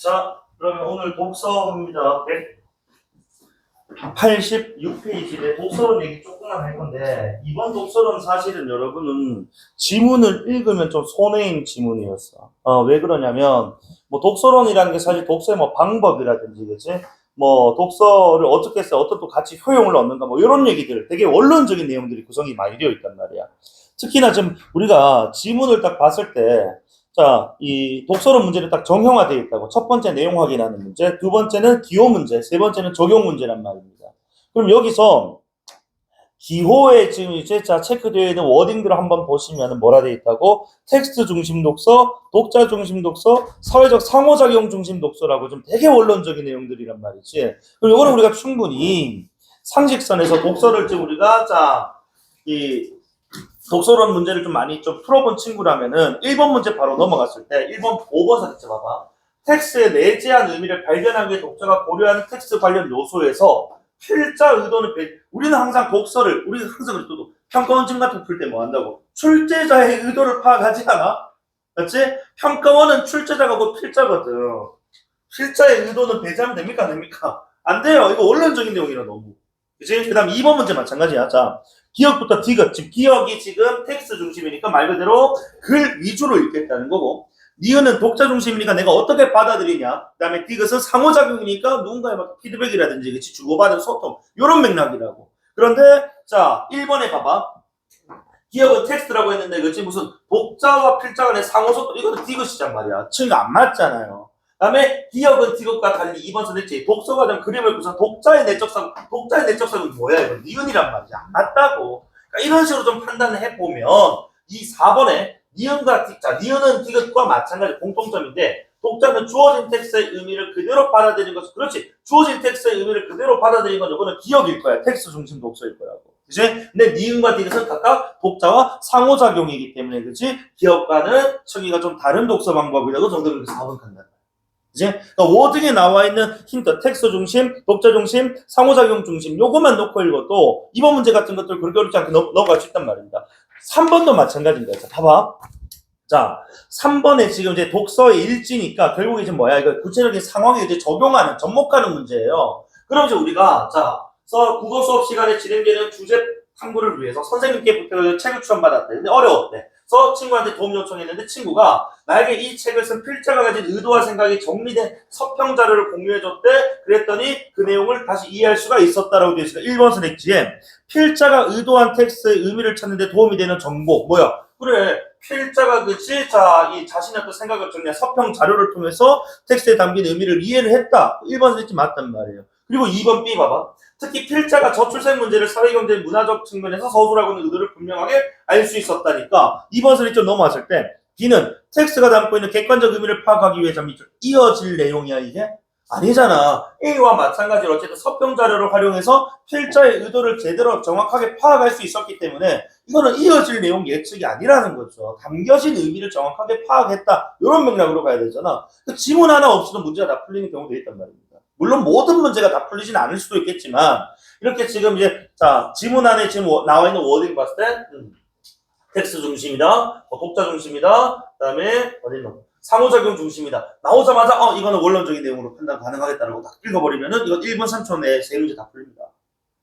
자, 그러면 오늘 독서입니다. 186페이지에 독서론 얘기 조금만 할 건데, 이번 독서론 사실은 여러분은 지문을 읽으면 좀 손해인 지문이었어. 왜 그러냐면, 뭐 독서론이라는 게 사실 독서의 뭐 방법이라든지, 그치? 뭐 독서를 어떻게 해서 어떤 또 같이 효용을 얻는가, 뭐 이런 얘기들, 되게 원론적인 내용들이 구성이 많이 되어 있단 말이야. 특히나 지금 우리가 지문을 딱 봤을 때, 자, 이 독서론 문제는 딱 정형화되어 있다고. 첫 번째 내용 확인하는 문제, 두 번째는 기호 문제, 세 번째는 적용 문제란 말입니다. 그럼 여기서 기호에 지금 이제 자 체크되어 있는 워딩들을 한번 보시면 뭐라 되어 있다고? 텍스트 중심 독서, 독자 중심 독서, 사회적 상호작용 중심 독서라고 좀 되게 원론적인 내용들이란 말이지. 그럼 이거는 우리가 충분히 상식선에서 독서를 지금 우리가 이 독서론 문제를 좀 많이 좀 풀어본 친구라면은 1번 문제 바로 넘어갔을 때 1번 5번 사진 봐봐. 텍스트의 내재한 의미를 발견하기 위해 독자가 고려하는 텍스트 관련 요소에서 필자 의도는 우리는 항상 독서를 우리가 항상 또 평가원집 같은 거 풀 때 뭐 한다고? 출제자의 의도를 파악하지 않아? 맞지? 평가원은 출제자가 곧 필자거든. 필자의 의도는 배제하면 됩니까? 안 됩니까? 안 돼요. 이거 원론적인 내용이라 너무. 그치? 그 다음 2번 문제 마찬가지야. 자, 기억부터 디귿. 지금 기억이 지금 텍스트 중심이니까 말 그대로 글 위주로 읽겠다는 거고, 니은은 독자 중심이니까 내가 어떻게 받아들이냐. 그 다음에 디귿은 상호작용이니까 누군가의 막 피드백이라든지 그치? 주고받은 소통. 요런 맥락이라고. 그런데 자, 1번에 봐봐. 기억은 텍스트라고 했는데 그치? 무슨 독자와 필자 간의 상호소통. 이거는 디귿이란 말이야. 층이 안 맞잖아요. 그다음에 기억은 디귿과 달리 2번 선택지 독서 과정 그림을 구성 독자의 내적성은 뭐야? 이거 니은이란 말이야. 안 맞다고. 그러니까 이런 식으로 좀 판단을 해보면 이 4번에 니은과 니은은 디귿과 마찬가지 공통점인데 독자는 주어진 텍스트의 의미를 그대로 받아들인 것은 그렇지. 주어진 텍스트의 의미를 그대로 받아들인 건 이거는 기억일 거야. 텍스트 중심 독서일 거라고. 그치? 근데 니은과 디귿은 각각 독자와 상호작용이기 때문에 그치? 기억과는 층위가 좀 다른 독서 방법이라고 정답을 4번 간다. 그치? 그러니까 워딩에 나와 있는 힌트, 텍스트 중심, 독자 중심, 상호작용 중심, 요것만 놓고 읽어도 이번 문제 같은 것들 그렇게 어렵지 않게 넘어갈 수 있단 말입니다. 3번도 마찬가지입니다. 자, 봐봐. 자, 3번에 지금 이제 독서의 일지니까 결국에 이제 뭐야? 이거 구체적인 상황에 이제 적용하는, 접목하는 문제예요. 그럼 이제 우리가, 국어 수업 시간에 진행되는 주제 탐구를 위해서 선생님께 책을 추천받았대. 근데 어려웠대. 그래서 친구한테 도움 요청했는데 친구가 나에게 이 책을 쓴 필자가 가진 의도와 생각이 정리된 서평 자료를 공유해줬대. 그랬더니 그 내용을 다시 이해할 수가 있었다라고 되어 있으니까 1번 선택지에 필자가 의도한 텍스트의 의미를 찾는 데 도움이 되는 정보. 뭐야? 그래. 필자가 그치? 이 자신의 어떤 생각을 정리한 서평 자료를 통해서 텍스트에 담긴 의미를 이해를 했다. 1번 선택지 맞단 말이에요. 그리고 2번 B 봐봐. 특히 필자가 저출생 문제를 사회경제 문화적 측면에서 서술하고 있는 의도를 분명하게 알 수 있었다니까 2번 선이 좀 넘어왔을 때 B는 텍스트가 담고 있는 객관적 의미를 파악하기 위해 이어질 내용이야 이게? 아니잖아. A와 마찬가지로 어쨌든 서평 자료를 활용해서 필자의 의도를 제대로 정확하게 파악할 수 있었기 때문에 이거는 이어질 내용 예측이 아니라는 거죠. 담겨진 의미를 정확하게 파악했다. 이런 맥락으로 가야 되잖아. 그 지문 하나 없이도 문제가 다 풀리는 경우도 있단 말입니다. 물론 모든 문제가 다 풀리진 않을 수도 있겠지만 이렇게 지금 이제 지문 안에 지금 나와 있는 워딩 봤을 때 텍스트 중심이다, 독자 중심이다, 그다음에 어딨노? 상호작용 중심이다. 나오자마자 이거는 원론적인 내용으로 판단 가능하겠다라고 딱 읽어버리면은 이건 1분 3초 내에 세 문제 다 풀립니다.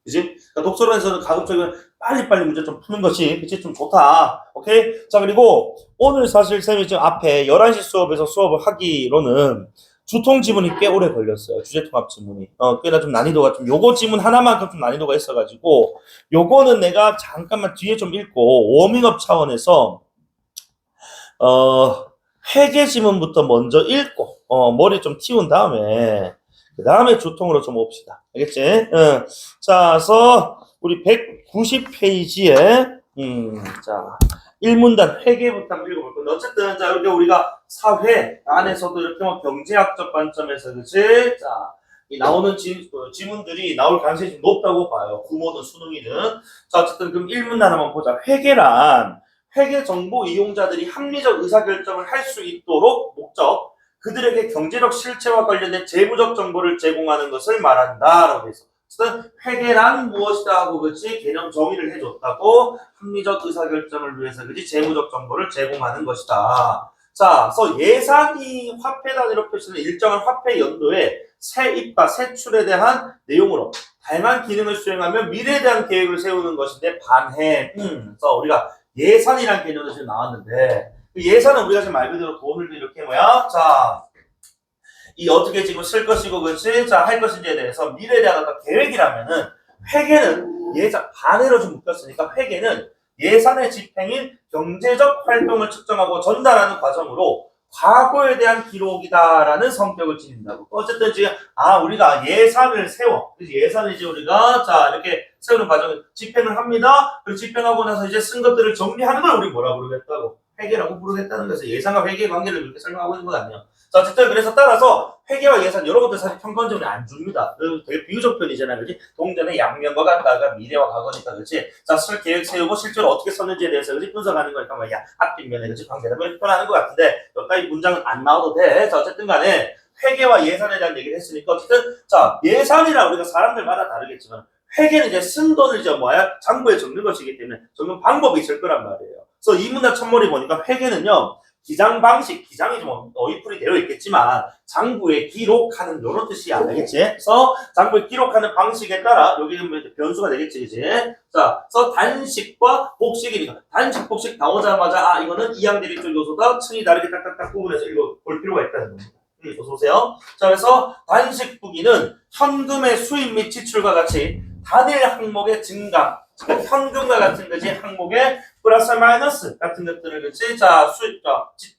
그치? 그러니까 독서론에서는 가급적이면 빨리빨리 문제 좀 푸는 것이 그치? 좀 좋다. 오케이? 자, 그리고 오늘 사실 쌤이 지금 앞에 11시 수업에서 수업을 하기로는 주통 지문이 꽤 오래 걸렸어요. 주제통합 지문이. 꽤나 좀 난이도가 좀, 요거 지문 하나만큼 좀 난이도가 있어가지고, 요거는 내가 잠깐만 뒤에 좀 읽고, 워밍업 차원에서, 회계 지문부터 먼저 읽고, 머리 좀 틔운 다음에, 그 다음에 주통으로 좀 옵시다. 알겠지? 자, 그래서, 우리 190페이지에, 1문단 회계부터 한번 읽어볼 건데 어쨌든 이렇게 우리가 사회 안에서도 이렇게 경제학적 관점에서 그치? 이 나오는 지문들이 나올 가능성이 좀 높다고 봐요. 구모든 수능이든. 자, 어쨌든 그럼 1문단 한번 보자. 회계란 회계 정보 이용자들이 합리적 의사결정을 할 수 있도록 목적, 그들에게 경제적 실체와 관련된 재무적 정보를 제공하는 것을 말한다라고 해서. 회계란 무엇이다 하고 그치 개념 정의를 해줬다고 합리적 의사결정을 위해서 그치 재무적 정보를 제공하는 것이다. 자, 그래서 예산이 화폐 단위로 표시되는 일정한 화폐 연도에 세입과 세출에 대한 내용으로 다양한 기능을 수행하며 미래에 대한 계획을 세우는 것인데 반해. 그래서 우리가 예산이라는 개념도 지금 나왔는데 그 예산은 우리가 지금 말 그대로 돈을 이렇게 뭐야? 자, 이 어떻게 지금 쓸 것이고 그렇지? 자, 할 것인지에 대해서 미래에 대한 어떤 계획이라면은 회계는 예산 반해로 좀 묶였으니까 회계는 예산의 집행인 경제적 활동을 측정하고 전달하는 과정으로 과거에 대한 기록이다라는 성격을 지닌다고. 어쨌든 지금 우리가 예산을 세워. 예산을 이제 우리가 자 이렇게 세우는 과정을 집행을 합니다. 그리고 집행하고 나서 이제 쓴 것들을 정리하는 걸 우리 뭐라 부르겠다고? 회계라고 부르겠다는 것에서 예산과 회계의 관계를 이렇게 설명하고 있는 건 아니에요. 자, 어쨌든 그래서 따라서 회계와 예산 여러 것들 사실 평가원점이 안 줍니다. 되게 비유적 편이잖아요, 그렇지? 동전의 양면과 같다가 미래와 과거니까, 그렇지? 자, 쓸 계획 세우고 실제로 어떻게 썼는지에 대해서 그렇지? 분석하는 거니까 뭐야? 앞뒷면에 그렇지? 관계다 표현하는 것 같은데 여기까지 문장은 안 나와도 돼. 자, 어쨌든간에 회계와 예산에 대한 얘기를 했으니까 어쨌든 자 예산이라 우리가 사람들마다 다르겠지만 회계는 이제 쓴 돈을 이제 뭐야? 장부에 적는 것이기 때문에 적는 방법이 있을 거란 말이에요. 그래서 이 문장 첫머리 보니까 회계는요. 기장 방식, 기장이 좀 어휘풀이 되어 있겠지만 장부에 기록하는 이런 뜻이야, 알겠지? 그래서 장부에 기록하는 방식에 따라 여기 변수가 되겠지, 그지? 자, 그래서 단식과 복식이니까 단식, 복식 나오자마자 이거는 이항대립적 요소다, 층이 다르게 딱딱딱 구분해서 이거 볼 필요가 있다는 겁니다. 어서 오세요. 자, 그래서 단식 부기는 현금의 수입 및 지출과 같이 단일 항목의 증감, 그러니까 현금과 같은 거지 항목의 플러스 마이너스 같은 것들을 그치 자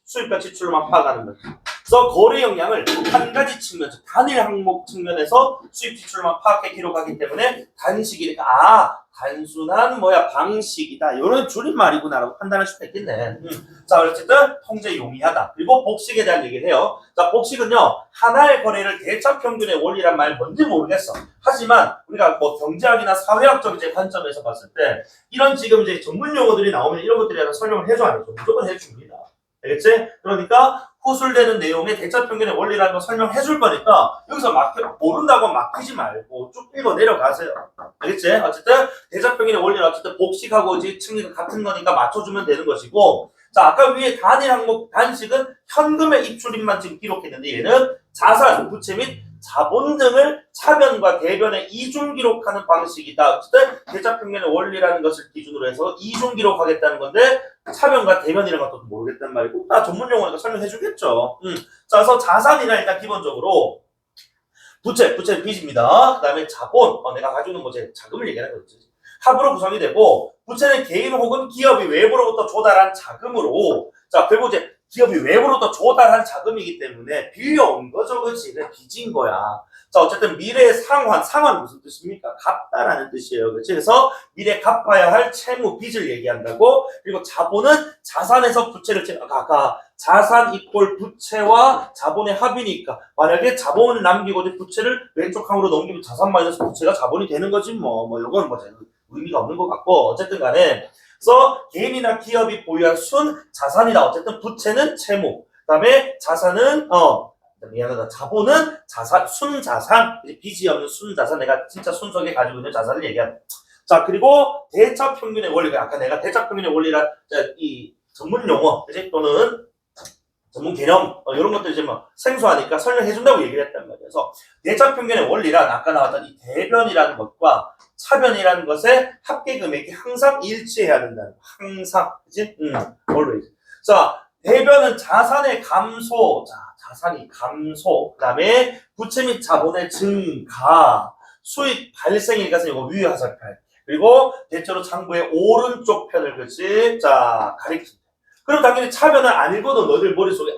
수입과 지출로만 파악하는 거지. 그래서 거래 역량을 한 가지 측면, 단일 항목 측면에서 수입 지출로만 파악해 기록하기 때문에 단식이니까 단순한 방식이다. 이런 줄임말이구나라고 판단할 수가 있겠네. 자, 어쨌든 통제 용이하다. 그리고 복식에 대한 얘기를 해요. 자, 복식은요 하나의 거래를 대차평균의 원리란 말 뭔지 모르겠어. 하지만 우리가 경제학이나 사회학적 이제 관점에서 봤을 때 이런 지금 이제 전문 용어들이 나오면 이런 것들에 대해서 설명을 해줘 안 해줘? 무조건 해줍니다. 알겠지? 그러니까 후술되는 내용의 대차평균의 원리라는 거 설명해 줄 거니까 여기서 모른다고 막히지 말고 쭉 읽어 내려가세요. 알겠지? 어쨌든 대차평균의 원리는 어쨌든 복식하고 이제 층이 같은 거니까 맞춰주면 되는 것이고 자 아까 위에 단일 항목 단식은 현금의 입출입만 지금 기록했는데 얘는 자산, 부채 및 자본 등을 차변과 대변에 이중 기록하는 방식이다. 어쨌든 대차평균의 원리라는 것을 기준으로 해서 이중 기록하겠다는 건데 차변과 대변이라는 것도 모르겠단 말이고 전문 용어니까 설명해 주겠죠. 자, 그래서 자산이나 일단 기본적으로 부채는 빚입니다. 그 다음에 자본, 내가 가지고 있는 거지 자금을 얘기하는 거지. 합으로 구성이 되고 부채는 개인 혹은 기업이 외부로부터 조달한 자금으로 자 결국 이제 기업이 외부로부터 조달한 자금이기 때문에 빌려온 거죠, 그렇지? 빚인 거야. 자, 어쨌든 미래의 상환 무슨 뜻입니까? 갚다라는 뜻이에요, 그렇지? 그래서 미래 갚아야 할 채무, 빚을 얘기한다고. 그리고 자본은 자산에서 부채를 아까 자산 이꼴 부채와 자본의 합이니까 만약에 자본을 남기고 부채를 왼쪽 항으로 넘기면 자산 마이너스 부채가 자본이 되는 거지 이건 의미가 없는 것 같고 어쨌든 간에 그래서 개인이나 기업이 보유한 순 자산이다. 어쨌든 부채는 채무. 그다음에 자산은 미안하다. 자본은 자산, 순자산. 빚이 없는 순자산. 내가 진짜 순수하게 가지고 있는 자산을 얘기한다. 자, 그리고 대차평균의 원리가 아까 내가 대차평균의 원리란 이 전문 용어, 그지? 또는 전문 개념 이런 것들 이제 생소하니까 설명해 준다고 얘기를 했단 말이에요. 그래서 대차평균의 원리란 아까 나왔던 이 대변이라는 것과 차변이라는 것의 합계 금액이 항상 일치해야 된다는 거. 항상, 그지? always. 자, 대변은 자산의 감소, 자산이 감소, 그 다음에 부채 및 자본의 증가, 수익 발생이니까 이거 위에 화살표. 그리고 대체로 장부의 오른쪽 편을 그치? 자, 가리킵니다. 그럼 당연히 차변을 안 읽어도 너희들 머릿속에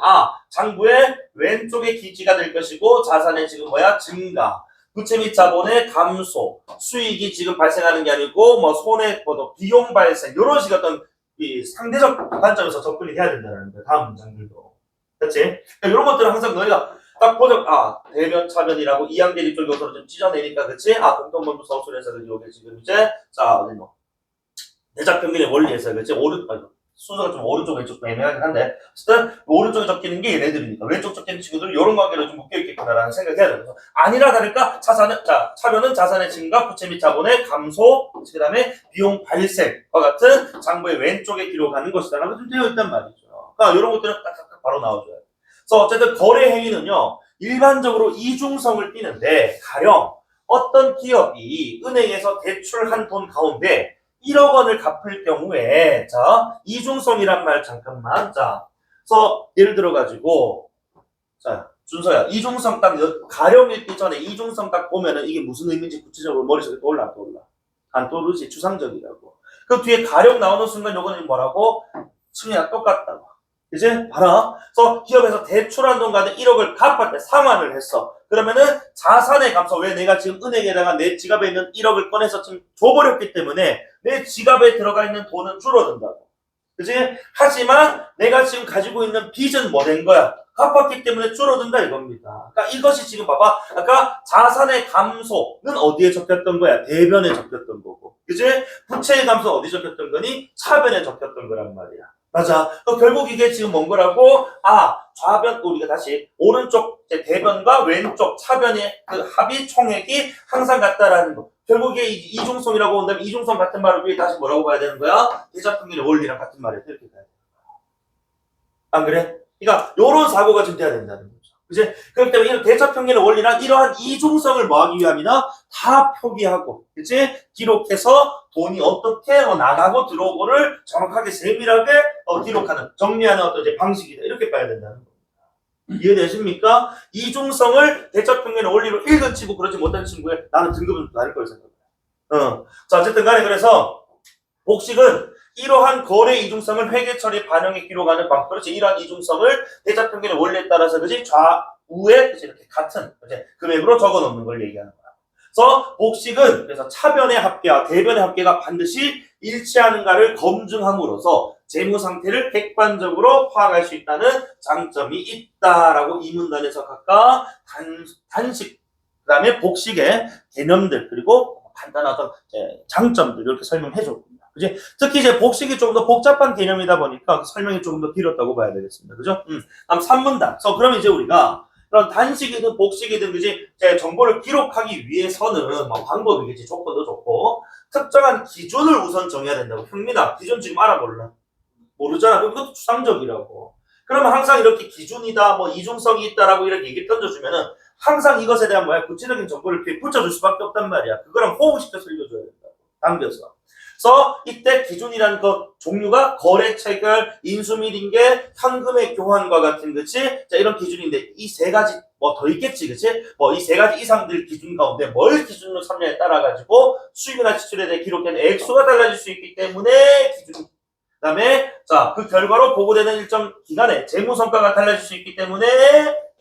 장부의 왼쪽에 기지가 될 것이고 자산의 지금 증가. 부채 및 자본의 감소, 수익이 지금 발생하는 게 아니고 손해, 비용 발생 이런 식의 어떤 이 상대적 관점에서 접근이 해야 된다는 거예요. 다음 문장들도, 그렇지? 그러니까 이런 것들은 항상 너희가 딱 보죠. 대변, 차변이라고 이항대립적 요소를 좀 찢어내니까, 그렇지? 공통분부 서술에서 여기 지금 이제 어디 대차평균의 원리에서 그렇지? 순서가 좀 오른쪽 왼쪽 애매하긴 한데 어쨌든 오른쪽에 적히는 게 얘네들이니까 왼쪽 적히는 친구들은 이런 관계로 좀 묶여있겠구나라는 생각을 해야 돼요. 아니라 다를까 차변은 자산의 증가, 부채 및 자본의 감소, 그 다음에 비용 발생과 같은 장부의 왼쪽에 기록하는 것이다라고 좀 되어 있단 말이죠. 이런 것들은 딱딱딱 바로 나와줘요. 그래서 어쨌든 거래 행위는요, 일반적으로 이중성을 띠는데, 가령 어떤 기업이 은행에서 대출한 돈 가운데 1억 원을 갚을 경우에, 자, 이중성이란 말 잠깐만. 자, 그래서 예를 들어가지고, 자, 준서야, 이중성 딱, 가령 읽기 전에 이중성 딱 보면은 이게 무슨 의미인지 구체적으로 머릿속에 떠올라, 안 떠올라? 안 떠오르지? 추상적이라고. 그 뒤에 가령 나오는 순간 요거는 뭐라고? 승리가 똑같다고. 이제 봐라. 그래서 기업에서 대출한 돈 가운데 1억을 갚을 때 상환을 했어. 그러면은 자산의 감소. 왜 내가 지금 은행에다가 내 지갑에 있는 1억을 꺼내서 지금 줘버렸기 때문에 내 지갑에 들어가 있는 돈은 줄어든다고. 그치? 하지만 내가 지금 가지고 있는 빚은 뭐 된 거야? 갚았기 때문에 줄어든다 이겁니다. 그러니까 이것이 지금 봐봐. 아까 자산의 감소는 어디에 적혔던 거야? 대변에 적혔던 거고. 그치? 부채의 감소 어디 적혔던 거니? 차변에 적혔던 거란 말이야. 맞아. 결국 이게 지금 뭔 거라고? 좌변, 우리가 다시, 오른쪽 대변과 왼쪽 차변의 그 합의 총액이 항상 같다라는 거. 결국에 이중성이라고 한다면 이중성 같은 말을 위해 다시 뭐라고 봐야 되는 거야? 대자평균의 원리랑 같은 말이야. 이렇게 가야 돼. 안 그래? 그러니까 요런 사고가 좀 돼야 된다는 거죠. 그치? 그렇기 때문에 이런 대자평균의 원리랑 이러한 이중성을 뭐하기 위함이나 다 표기하고, 그치? 기록해서 돈이 어떻게 나가고 들어오고를 정확하게 세밀하게 기록하는, 정리하는 어떤 이제 방식이다. 이렇게 봐야 된다는 겁니다. 이해되십니까? 이중성을 대자평균의 원리로 읽은 친구, 그러지 못한 친구의 나는 등급은 다를 걸 생각해요. 자, 어쨌든 간에 그래서 복식은 이러한 거래 이중성을 회계 처리 반영에 기록하는 방법. 그렇지. 이러한 이중성을 대자평균의 원리에 따라서 그지 좌우에 그치 이렇게 같은 그치? 금액으로 적어 놓는 걸 얘기하는 거야. 그래서 복식은 그래서 차변의 합계와 대변의 합계가 반드시 일치하는가를 검증함으로써 재무 상태를 객관적으로 파악할 수 있다는 장점이 있다라고 이 문단에서 각각 단식 그다음에 복식의 개념들 그리고 간단한 어떤 장점들 이렇게 설명해 줬습니다. 그지? 특히 이제 복식이 조금 더 복잡한 개념이다 보니까 설명이 조금 더 길었다고 봐야 되겠습니다. 그죠? 다음 3문단. 그럼 이제 우리가 그런 단식이든 복식이든 그지? 정보를 기록하기 위해서는 뭐 방법이겠지. 조건도 좋고 특정한 기준을 우선 정해야 된다고. 형민아, 기준 지금 알아 몰라? 모르잖아. 그럼 이것도 추상적이라고. 그러면 항상 이렇게 기준이다, 뭐 이중성이 있다라고 이렇게 얘기 던져주면은 항상 이것에 대한 구체적인 정보를 이렇게 붙여줄 수밖에 없단 말이야. 그거랑 호응시켜서 읽어줘야 된다고. 당겨서. 그래서 이때 기준이라는 그 종류가 거래 체결, 인수 및 인계, 현금의 교환과 같은 그치? 자, 이런 기준인데 이 세 가지 뭐 더 있겠지, 그치? 뭐 이 세 가지 이상들 기준 가운데 뭘 기준으로 삼냐에 따라 가지고 수익이나 지출에 대해 기록된 액수가 달라질 수 있기 때문에 기준. 그다음에 자, 그 결과로 보고되는 일정 기간에 재무 성과가 달라질 수 있기 때문에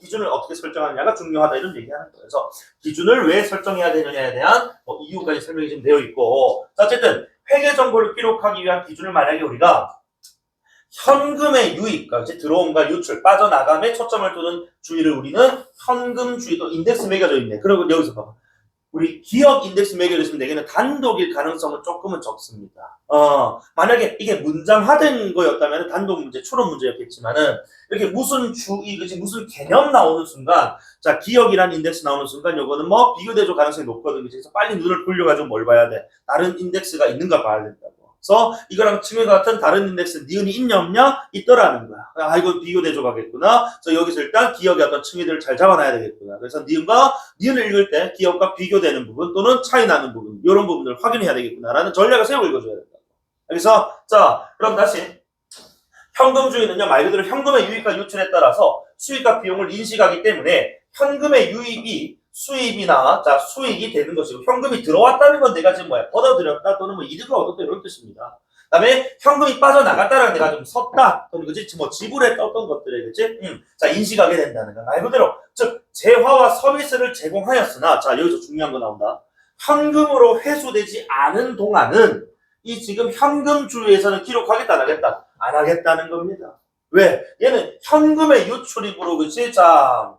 기준을 어떻게 설정하느냐가 중요하다 이런 얘기하는 거예요. 그래서 기준을 왜 설정해야 되느냐에 대한 이유까지 설명이 좀 되어 있고, 자, 어쨌든 회계 정보를 기록하기 위한 기준을 만약에 우리가 현금의 유입, 그러니까 들어옴과 유출, 빠져나감에 초점을 두는 주의를 우리는 현금주의, 또 인덱스 매겨져 있네. 그리고 여기서 봐봐. 우리 기업 인덱스 매겨졌으면 내게는 단독일 가능성은 조금은 적습니다. 만약에 이게 문장화된 거였다면 단독 문제, 추론 문제였겠지만은 이렇게 무슨 주의, 그치, 무슨 개념 나오는 순간, 자, 기억이란 인덱스 나오는 순간 요거는 뭐 비교대조 가능성이 높거든. 그래서 빨리 눈을 돌려가지고 뭘 봐야 돼? 다른 인덱스가 있는가 봐야 된다고. 그래서 이거랑 층과 같은 다른 인덱스 니은이 있냐 없냐? 있더라는 거야. 이거 비교대조가겠구나. 그래서 여기서 일단 기억의 어떤 층위들을 잘 잡아놔야 되겠구나. 그래서 니은을 읽을 때 기억과 비교되는 부분 또는 차이 나는 부분 이런 부분을 확인해야 되겠구나라는 전략을 세우고 읽어줘야 된다. 그래서 자, 그럼 다시 현금주의는요, 말 그대로 현금의 유입과 유출에 따라서 수익과 비용을 인식하기 때문에 현금의 유입이 수입이나 자 수익이 되는 것이고 현금이 들어왔다는 건 내가 지금 벌어들였다 또는 뭐 이득을 얻었다 이런 뜻입니다. 그다음에 현금이 빠져나갔다는 내가 좀 섰다 또는 그지 뭐 지불했다 어떤 것들에 그지 자 인식하게 된다는 거. 말 그대로 즉 재화와 서비스를 제공하였으나 자 여기서 중요한 거 나온다. 현금으로 회수되지 않은 동안은 이 지금 현금주의에서는 기록하겠다 안 하겠다 안 하겠다는 겁니다. 왜? 얘는 현금의 유출입으로 그지 자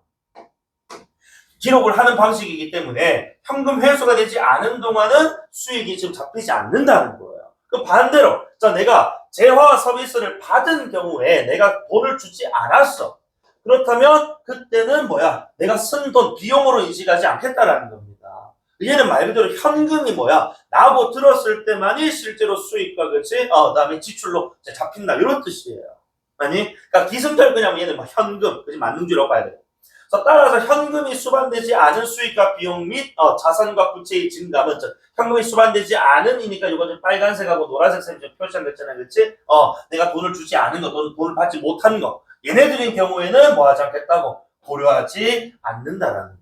기록을 하는 방식이기 때문에 현금 회수가 되지 않은 동안은 수익이 지금 잡히지 않는다는 거예요. 그 반대로 자 내가 재화와 서비스를 받은 경우에 내가 돈을 주지 않았어. 그렇다면 그때는 내가 쓴 돈 비용으로 인식하지 않겠다라는 겁니다. 얘는 말 그대로 현금이 나고 들었을 때만이 실제로 수익과 그치? 그다음에 지출로 잡힌다 이런 뜻이에요. 아니, 그러니까 기승전 그냥 얘는 뭐 현금, 그지 만능주의라고 봐야 돼. 그래서 따라서 현금이 수반되지 않은 수익과 비용 및 자산과 부채의 증감은 현금이 수반되지 않은이니까 이거 좀 빨간색하고 노란색 線좀 표시한 거 있잖아, 그렇지? 내가 돈을 주지 않은 거, 돈을 받지 못한 거, 얘네들의 경우에는 뭐 하지 않겠다고 고려하지 않는다라는 거.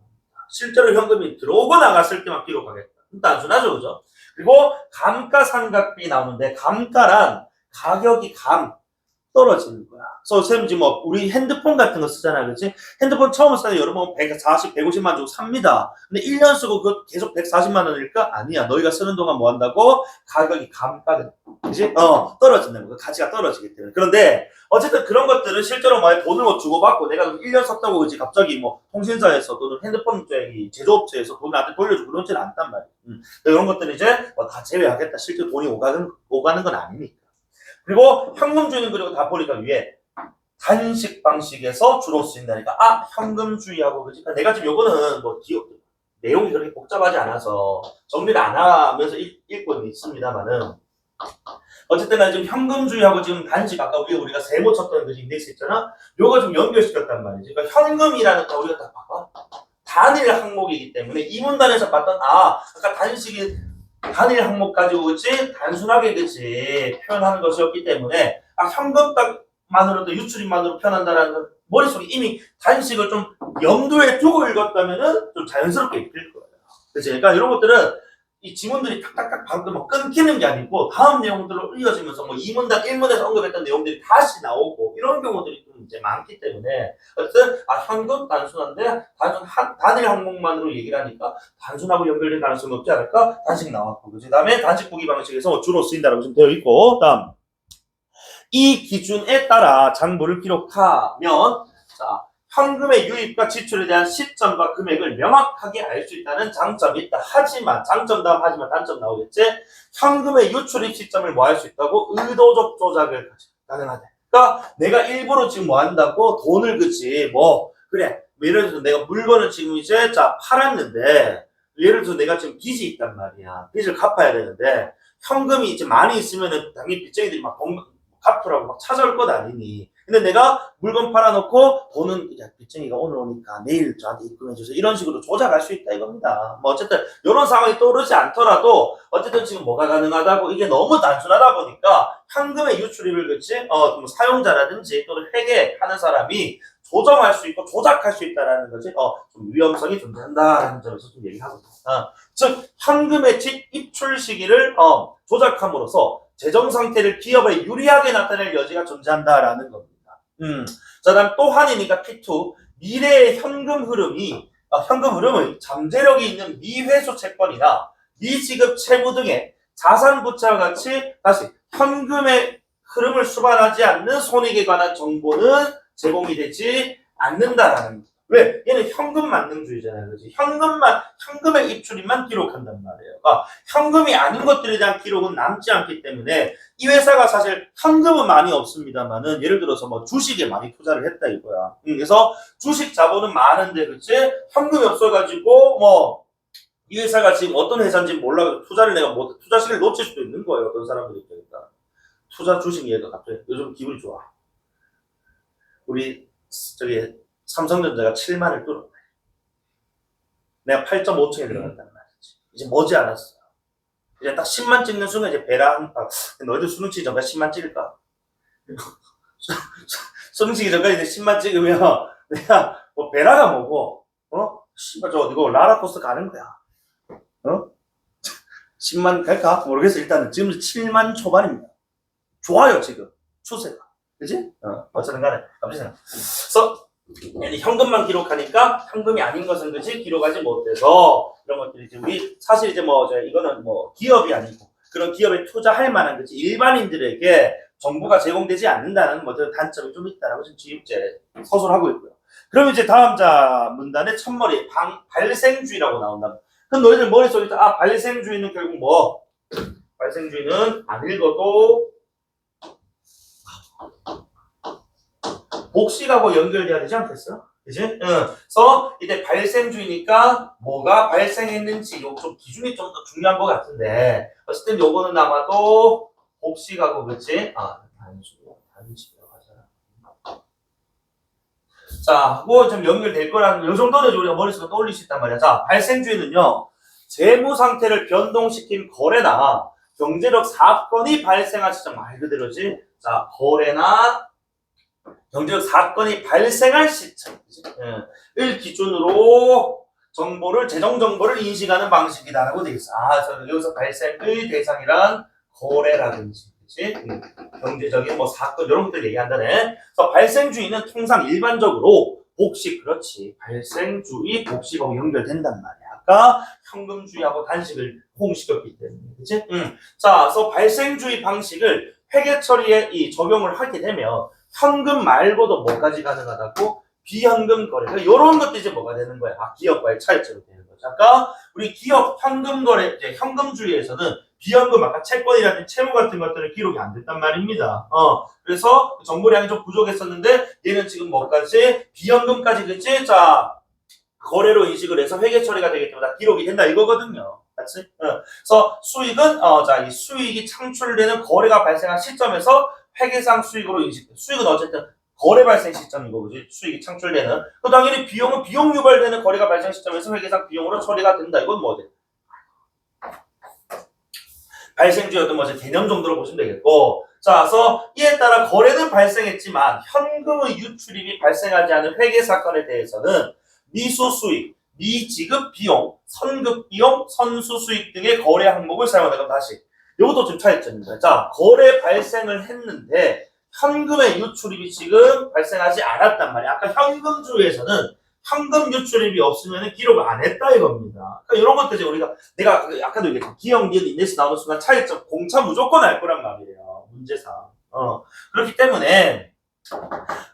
실제로 현금이 들어오고 나갔을 때만 기록하겠다. 단순하죠, 그죠? 그리고 감가상각비 나오는데 감가란 가격이 떨어지는 거야. 그래서 선생님 지금 뭐 우리 핸드폰 같은 거 쓰잖아, 그렇지? 핸드폰 처음 쓰는 여러분 140, 150만 주고 삽니다. 근데 1년 쓰고 그 계속 140만 원일까? 아니야. 너희가 쓰는 동안 뭐 한다고? 가격이 감가가, 그지? 떨어진다는 거야. 가치가 떨어지기 때문에. 그런데 어쨌든 그런 것들은 실제로 뭐 돈을 뭐 주고받고 내가 1년 썼다고 그지 갑자기 뭐 통신사에서 또는 핸드폰 제조업체에서 돈을 나한테 돌려주고 그러지는 않단 말이야. 이런 것들은 이제 뭐다 제외하겠다. 실제 돈이 오가는 건 아니니까. 그리고 현금주의는 그리고 다 보니까 위에 단식 방식에서 주로 쓰인다니까. 현금주의하고 그지? 그러니까 내가 지금 요거는 뭐 내용이 그렇게 복잡하지 않아서 정리를 안 하면서 읽고 있습니다만은 어쨌든 난 지금 현금주의하고 지금 단식 아까 우리가 세모 쳤던 그 인덱스 있잖아. 요거 좀 연결시켰단 말이지. 그러니까 현금이라는 거 우리가 딱 봐봐. 단일 항목이기 때문에 이 문단에서 봤던 아까 단식이 단일 항목 가지고 그치 단순하게 그치 표현하는 것이었기 때문에 현금 딱만으로도 유출입만으로 표현한다라는 건 머릿속에 이미 단식을 좀 염두에 두고 읽었다면은 좀 자연스럽게 읽힐 거예요. 그치? 그러니까 이런 것들은 이 지문들이 탁탁탁 방금 뭐 끊기는 게 아니고 다음 내용들로 이어지면서 뭐 2문단 1문에서 언급했던 내용들이 다시 나오고 이런 경우들이 좀 이제 많기 때문에 어쨌든 현금 단순한데 단일 항목만으로 얘기를 하니까 단순하고 연결된 가능성이 없지 않을까? 단식 나왔고 그 다음에 단식 보기 방식에서 주로 쓰인다라고 지금 되어 있고 다음 이 기준에 따라 장부를 기록하면 자 현금의 유입과 지출에 대한 시점과 금액을 명확하게 알 수 있다는 장점이 있다. 하지만 장점 다음 하지만 단점 나오겠지? 현금의 유출입 시점을 뭐 할 수 있다고? 의도적 조작을 가능하대. 그러니까 내가 일부러 지금 뭐 한다고? 돈을 그치 뭐 그래 예를 들어서 내가 물건을 지금 이제 팔았는데 예를 들어서 내가 지금 빚이 있단 말이야. 빚을 갚아야 되는데 현금이 이제 많이 있으면은 당연히 빚쟁이들이 막 갚으라고 막 찾아올 것 아니니. 근데 내가 물건 팔아놓고 돈은 빚쟁이가 오늘 오니까 내일 저한테 입금해주세요. 이런 식으로 조작할 수 있다 이겁니다. 뭐 어쨌든 이런 상황이 떠오르지 않더라도 어쨌든 지금 뭐가 가능하다고 이게 너무 단순하다 보니까 현금의 유출입을 그치 사용자라든지 또는 회계하는 사람이 조정할 수 있고 조작할 수 있다라는 거지. 좀 위험성이 존재한다라는 점에서 좀 얘기하고 있다. 즉 현금의 입출 시기를 조작함으로써 재정 상태를 기업에 유리하게 나타낼 여지가 존재한다라는 겁니다. 자, 다음 또 한이니까 P2. 미래의 현금 흐름은 잠재력이 있는 미회수 채권이나 미지급 채무 등의 자산 부채와 같이 다시 현금의 흐름을 수반하지 않는 손익에 관한 정보는 제공이 되지 않는다라는 거죠. 왜? 얘는 현금 만능주의잖아요. 그렇지? 현금의 입출입만 기록한단 말이에요. 그러니까 현금이 아닌 것들에 대한 기록은 남지 않기 때문에 이 회사가 사실 현금은 많이 없습니다만은 예를 들어서 뭐 주식에 많이 투자를 했다 이거야. 그래서 주식 자본은 많은데 그렇지? 현금이 없어가지고 뭐 이 회사가 지금 어떤 회사인지 몰라 투자를 내가 못 투자 시기를 놓칠 수도 있는 거예요. 어떤 사람들이 입장에서. 투자 주식 얘가 갑자기 요즘 기분이 좋아. 우리 삼성전자가 7만을 뚫었네. 내가 8.5층에 들어갔단 말이지. 이제 머지않았어요. 이제 딱 10만 찍는 순간 이제 배랑 너희들 수능 치기 전까지 10만 찍을까? 수능 치기 전까지 이제 10만 찍으면 내가 뭐 베라가 뭐고 씨발 이거 라라코스터 가는 거야. 10만 갈까? 모르겠어. 일단은 지금 7만 초반입니다. 좋아요 지금 추세가. 그지? 어쨌든 간에 갑시다. 그래서 현금만 기록하니까 현금이 아닌 것은 그지 기록하지 못해서 이런 것들이 이제 우리 사실 이제 이거는 뭐 기업이 아니고 그런 기업에 투자할 만한 그지 일반인들에게 정보가 제공되지 않는다는 뭐 단점이 좀 있다라고 지금 이제 서술하고 있고요. 그럼 이제 다음 문단의 첫머리 발생주의라고 나온다. 그럼 너희들 머릿속에 발생주의는 결국 뭐 발생주의는 안 읽어도 복식하고 연결돼야 되지 않겠어? 그지? 그래서 이제 발생주의니까 뭐가 발생했는지 요 좀 기준이 좀 더 중요한 것 같은데 어쨌든 요거는 아마도 복식하고 그치? 단식이라고 하잖아. 자, 그거 좀 연결될 거라는, 요 정도는 우리가 머릿속에 떠올릴 수 있단 말이야. 자, 발생주의는요, 재무 상태를 변동시킨 거래나 경제적 사건이 발생한 시점, 말 그대로지. 자, 거래나 경제적 사건이 발생할 시점을 기준으로 재정 정보를 인식하는 방식이다라고 되어 있어. 그래서 여기서 발생의 대상이란 거래라든지, 그치? 경제적인 뭐 사건 이런 것들 얘기한다네. 그래서 발생주의는 통상 일반적으로 복식, 그렇지. 발생주의 복식하고 연결된단 말이야. 아까 현금주의하고 단식을 호응시켰기 때문에, 그치? 자, 그래서 발생주의 방식을 회계 처리에 적용을 하게 되면 현금 말고도 뭐까지 가능하다고? 비현금 거래. 이런 것도 이제 뭐가 되는 거야? 기업과의 차이점이 되는 거죠. 아까 우리 기업 현금 거래, 이제 현금주의에서는 비현금, 아까 채권이라든지 채무 같은 것들은 기록이 안 됐단 말입니다. 그래서 정보량이 좀 부족했었는데 얘는 지금 뭐까지? 비현금까지, 그치? 자, 거래로 인식을 해서 회계 처리가 되기 때문에 기록이 된다 이거거든요. 맞지? 그래서 수익은 자, 이 수익이 창출되는 거래가 발생한 시점에서 회계상 수익으로 인식돼. 수익은 어쨌든 거래 발생 시점이고, 그지? 수익이 창출되는. 또 당연히 비용은 비용 유발되는 거래가 발생 시점에서 회계상 비용으로 처리가 된다. 이건 뭐지? 발생주의 어떤 개념 정도로 보시면 되겠고. 자, 그래서 이에 따라 거래는 발생했지만 현금의 유출입이 발생하지 않은 회계 사건에 대해서는 미수 수익, 미지급 비용, 선급 비용, 선수 수익 등의 거래 항목을 사용한다. 그럼 다시 이것도 좀 차이점입니다. 자, 거래 발생을 했는데 현금의 유출입이 지금 발생하지 않았단 말이야. 아까 현금주의에서는 현금 유출입이 없으면 기록을 안 했다 이겁니다. 그러니까 이런 것들 이제 내가 아까도 얘기했죠. 기억, 니은, 인데스 나오는 순간 차이점, 공차 무조건 알 거란 말이에요. 문제상. 그렇기 때문에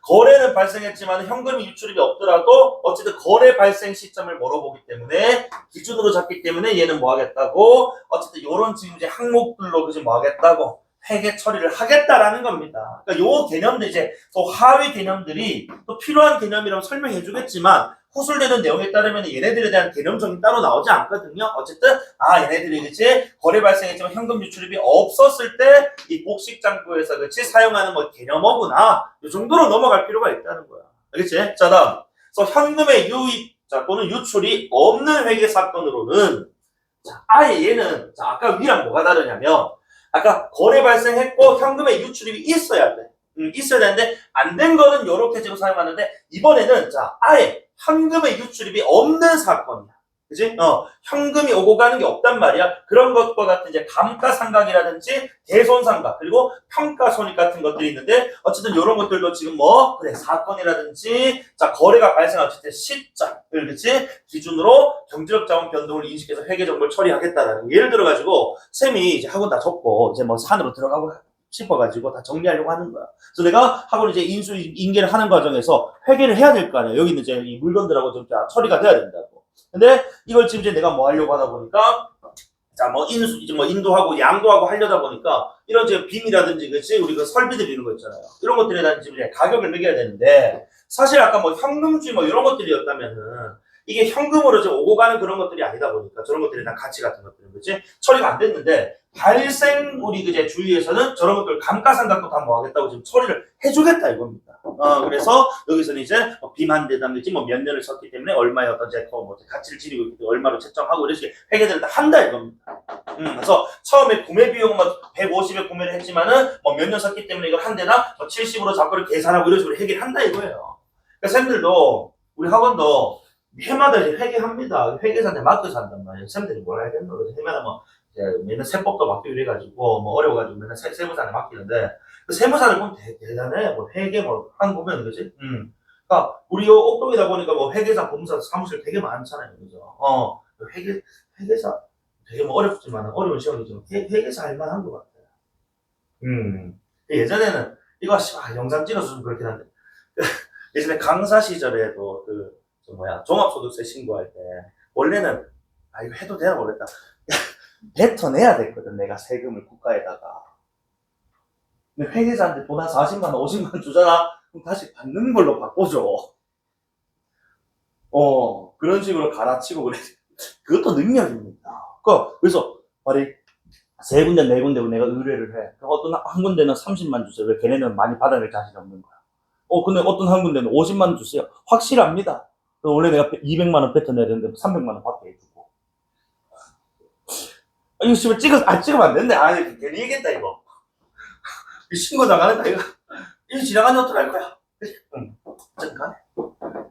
거래는 발생했지만 현금이 유출입이 없더라도 어쨌든 거래 발생 시점을 물어보기 때문에 기준으로 잡기 때문에 얘는 뭐 하겠다고? 어쨌든 요런 지금 이제 항목들로 그지 뭐 하겠다고? 회계 처리를 하겠다라는 겁니다. 그러니까 요 개념들 이제 또 하위 개념들이 또 필요한 개념이라고 설명해 주겠지만 후술되는 내용에 따르면 얘네들에 대한 개념적인 따로 나오지 않거든요. 어쨌든 얘네들이 그치 거래 발생했지만 현금 유출입이 없었을 때 이 복식장부에서 그치 사용하는 뭐 개념어구나 이 정도로 넘어갈 필요가 있다는 거야. 알겠지? 자, 다음 그래서 현금의 유입 또는 유출이 없는 회계 사건으로는 자, 얘는 자, 아까 위랑 뭐가 다르냐면 아까 거래 발생했고 현금의 유출입이 있어야 돼. 있어야 되는데 안 된 거는 이렇게 지금 사용하는데 이번에는 자 아예 현금의 유출입이 없는 사건이야. 그지? 현금이 오고 가는 게 없단 말이야. 그런 것과 같은 이제 감가상각이라든지 대손상각 그리고 평가손익 같은 것들이 있는데 어쨌든 이런 것들도 지금 뭐 그래 사건이라든지 자 거래가 발생할 때 시점을 그치 기준으로 경제적 자원 변동을 인식해서 회계 정보를 처리하겠다라는 예를 들어 가지고 쌤이 이제 학원 다 접고 이제 뭐 산으로 들어가고 싶어가지고 다 정리하려고 하는 거야. 그래서 내가 학원 이제 인수 인계를 하는 과정에서 회계를 해야 될 거 아니야. 여기는 이제 이 물건들하고 좀 처리가 돼야 된다고. 근데 이걸 지금 이제 내가 뭐 하려고 하다 보니까 자 뭐 이제 뭐 인도하고 양도하고 하려다 보니까 이런 이제 빔이라든지 그치 우리 그 설비들 이런 거 있잖아요. 이런 것들에 대한 지금 이제 가격을 매겨야 되는데 사실 아까 뭐 현금주의 뭐 이런 것들이었다면은 이게 현금으로 좀 오고 가는 그런 것들이 아니다 보니까 저런 것들에 대한 가치 같은 것들은 그치 처리가 안 됐는데 발생 우리 그제 주위에서는 저런 것들 감가상각도 다 뭐 하겠다고 지금 처리를 해주겠다 이겁니다. 그래서 여기서는 이제 빔 한 대당이지 뭐 몇 년을 썼기 때문에 얼마의 어떤 이제 뭐 가치를 지니고 있기 때문에 얼마로 책정하고 이렇게 회계들을 다 한다 이겁니다. 그래서 처음에 구매 비용은 뭐 150에 구매를 했지만은 뭐 몇 년 썼기 때문에 이걸 한 대당 뭐 70으로 잡고를 계산하고 이런 식으로 회계를 한다 이거예요. 그러니까 쌤들도 우리 학원도 해마다 이제 회계합니다. 회계사한테 맡겨서 한단 말이에요. 쌤들이 뭘 해야겠노? 해마다 뭐 맨날 세법도 맡기고 이래가지고 뭐 어려워가지고 맨날 세무사한테 맡기는데 그 세무사를 보면 대단해. 뭐 회계 뭐 한 보면 그지? 그러니까 우리 옥동이다 보니까 뭐 회계사 법무사 사무실 되게 많잖아요, 그죠? 회계사 되게 뭐 어렵지만 어려운 시험이지만 회계사 할 만한 것 같아요. 예전에는 이거 영상 찍어서 좀 그렇긴 한데 예전에 강사 시절에도 그 종합소득세 신고할 때 원래는 이거 해도 되나 모르겠다. 뱉어내야 됐거든 내가 세금을 국가에다가. 근데 회계사한테 돈 한 40만 원 50만 원 주잖아. 그럼 다시 받는 걸로 바꿔줘. 그런 식으로 갈아치고 그래. 그것도 능력입니다. 그래서 말이 세 군데 네 군데 내가 의뢰를 해. 어떤 한 군데는 30만 주세요. 왜 걔네는 많이 받아낼 자신이 없는 거야. 근데 어떤 한 군데는 50만 원 주세요. 확실합니다. 원래 내가 200만 원 뱉어내야 되는데 300만 원 받게 해주고. 이거 찍으면 안 된대. 괜히 얘기했다, 이거. 신고 나가는다, 이거. 이거 지나가면 어떡할 거야? 응. 어쨌든 간에.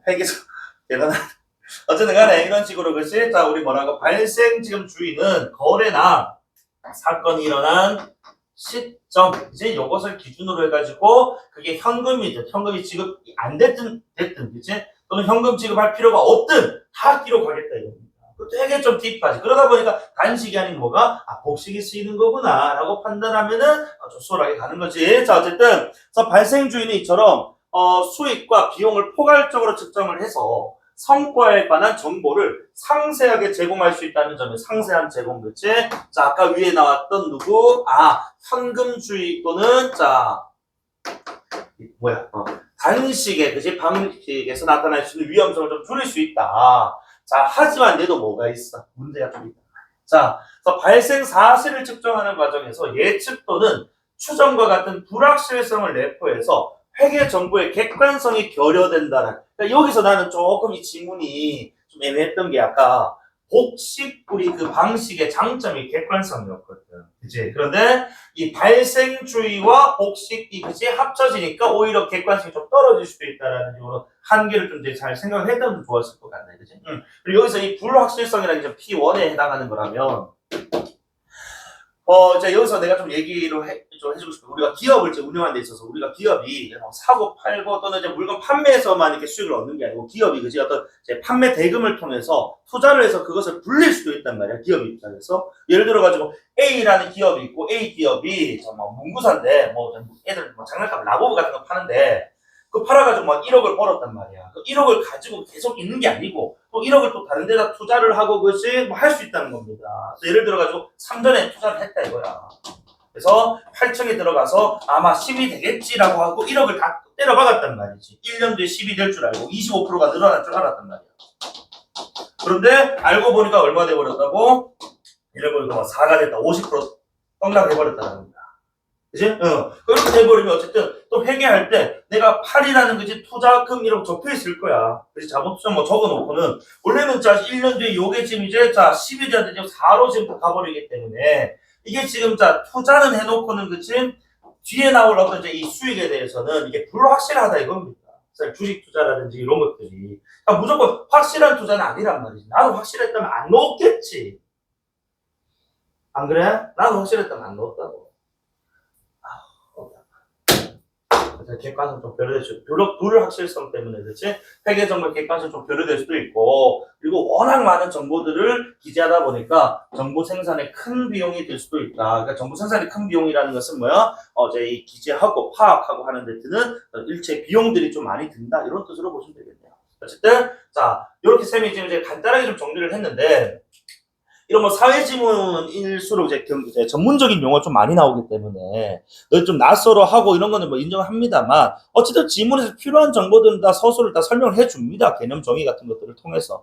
회계서, 대단하다. 어쨌든 간에, 이런 식으로, 그치? 자, 우리 뭐라고? 발생 지금 주의는 거래나 사건이 일어난 시점, 이제 요것을 기준으로 해가지고, 그게 현금이든, 현금이 지급이 안 됐든, 그치? 또는 현금 지급할 필요가 없든, 다 기록하겠다, 이겁니다. 되게 좀 딥하지. 그러다 보니까 단식이 아닌 뭐가, 복식이 쓰이는 거구나, 라고 판단하면은 좀 수월하게 가는 거지. 자, 어쨌든, 발생주의는 이처럼, 수익과 비용을 포괄적으로 측정을 해서, 성과에 관한 정보를 상세하게 제공할 수 있다는 점에 상세한 제공, 그치? 자, 아까 위에 나왔던 누구? 현금주의 또는, 단식의, 그치? 방식에서 나타날 수 있는 위험성을 좀 줄일 수 있다. 자, 하지만 얘도 뭐가 있어? 문제가 좀 있다. 자, 그래서 발생 사실을 측정하는 과정에서 예측 또는 추정과 같은 불확실성을 내포해서 회계 정보의 객관성이 결여된다는. 그러니까 여기서 나는 조금 이 지문이 좀 애매했던 게 아까 복식 우리 그 방식의 장점이 객관성이었거든. 그치? 그런데 이 발생주의와 복식이 그치? 합쳐지니까 오히려 객관성이 좀 떨어질 수도 있다라는 식으로 한계를 좀 잘 생각을 했다면 좋았을 것 같네. 그치? 그리고 여기서 이 불확실성이라는 게 P1에 해당하는 거라면 자, 여기서 내가 좀 얘기를 좀 해주고 싶어요. 우리가 기업을 이제 운영하는 데 있어서 우리가 기업이 사고 팔고 또는 이제 물건 판매에서만 이렇게 수익을 얻는 게 아니고 기업이 그지 어떤 이제 판매 대금을 통해서 투자를 해서 그것을 불릴 수도 있단 말이야. 기업 입장에서. 예를 들어가지고 A라는 기업이 있고 A 기업이 정말 문구사인데 뭐 애들 뭐 장난감 라고브 같은 거 파는데 그 팔아가지고 막 1억을 벌었단 말이야. 그 1억을 가지고 계속 있는 게 아니고 또 1억을 또 다른 데다 투자를 하고 그것이 뭐 할 수 있다는 겁니다. 그래서 예를 들어가지고 3전에 투자를 했다 이거야. 그래서 8층에 들어가서 아마 10이 되겠지라고 하고 1억을 다 때려박았단 말이지. 1년 뒤에 10이 될 줄 알고 25%가 늘어날 줄 알았단 말이야. 그런데 알고 보니까 얼마 돼버렸다고? 이래버리고 4가 됐다. 50% 떡락해버렸다는 겁니다. 그지? 그렇게 돼버리면 어쨌든 또 회계할 때 내가 8이라는 그지 투자금 이라고 적혀 있을 거야. 그지? 자본투자 뭐 적어놓고는 원래는 1년 뒤에 요게 지금 이제 10이 돼야 되지 4로 지금 가버리기 때문에 이게 지금 투자는 해놓고는 그치? 뒤에 나올 어떤 이제 이 수익에 대해서는 이게 불확실하다 이겁니다. 주식 투자라든지 이런 것들이. 그러니까 무조건 확실한 투자는 아니란 말이지. 나도 확실했다면 안 넣었겠지. 안 그래? 나도 확실했다면 안 넣었다고. 객관성 좀 변화될 수 있고, 불확실성 때문에, 그렇지? 회계 정보 객관성 좀 변화될 수도 있고, 그리고 워낙 많은 정보들을 기재하다 보니까 정보 생산에 큰 비용이 들 수도 있다. 그러니까 정보 생산에 큰 비용이라는 것은 뭐야? 이제 이 기재하고 파악하고 하는 데 드는 일체 비용들이 좀 많이 든다. 이런 뜻으로 보시면 되겠네요. 어쨌든, 이렇게 쌤이 지금 이제 간단하게 좀 정리를 했는데, 이런 뭐 사회지문일수록 이제 전문적인 용어 좀 많이 나오기 때문에 좀 낯설어 하고 이런 거는 뭐 인정합니다만 어쨌든 지문에서 필요한 정보들은 다 서술을 다 설명을 해줍니다. 개념 정의 같은 것들을 통해서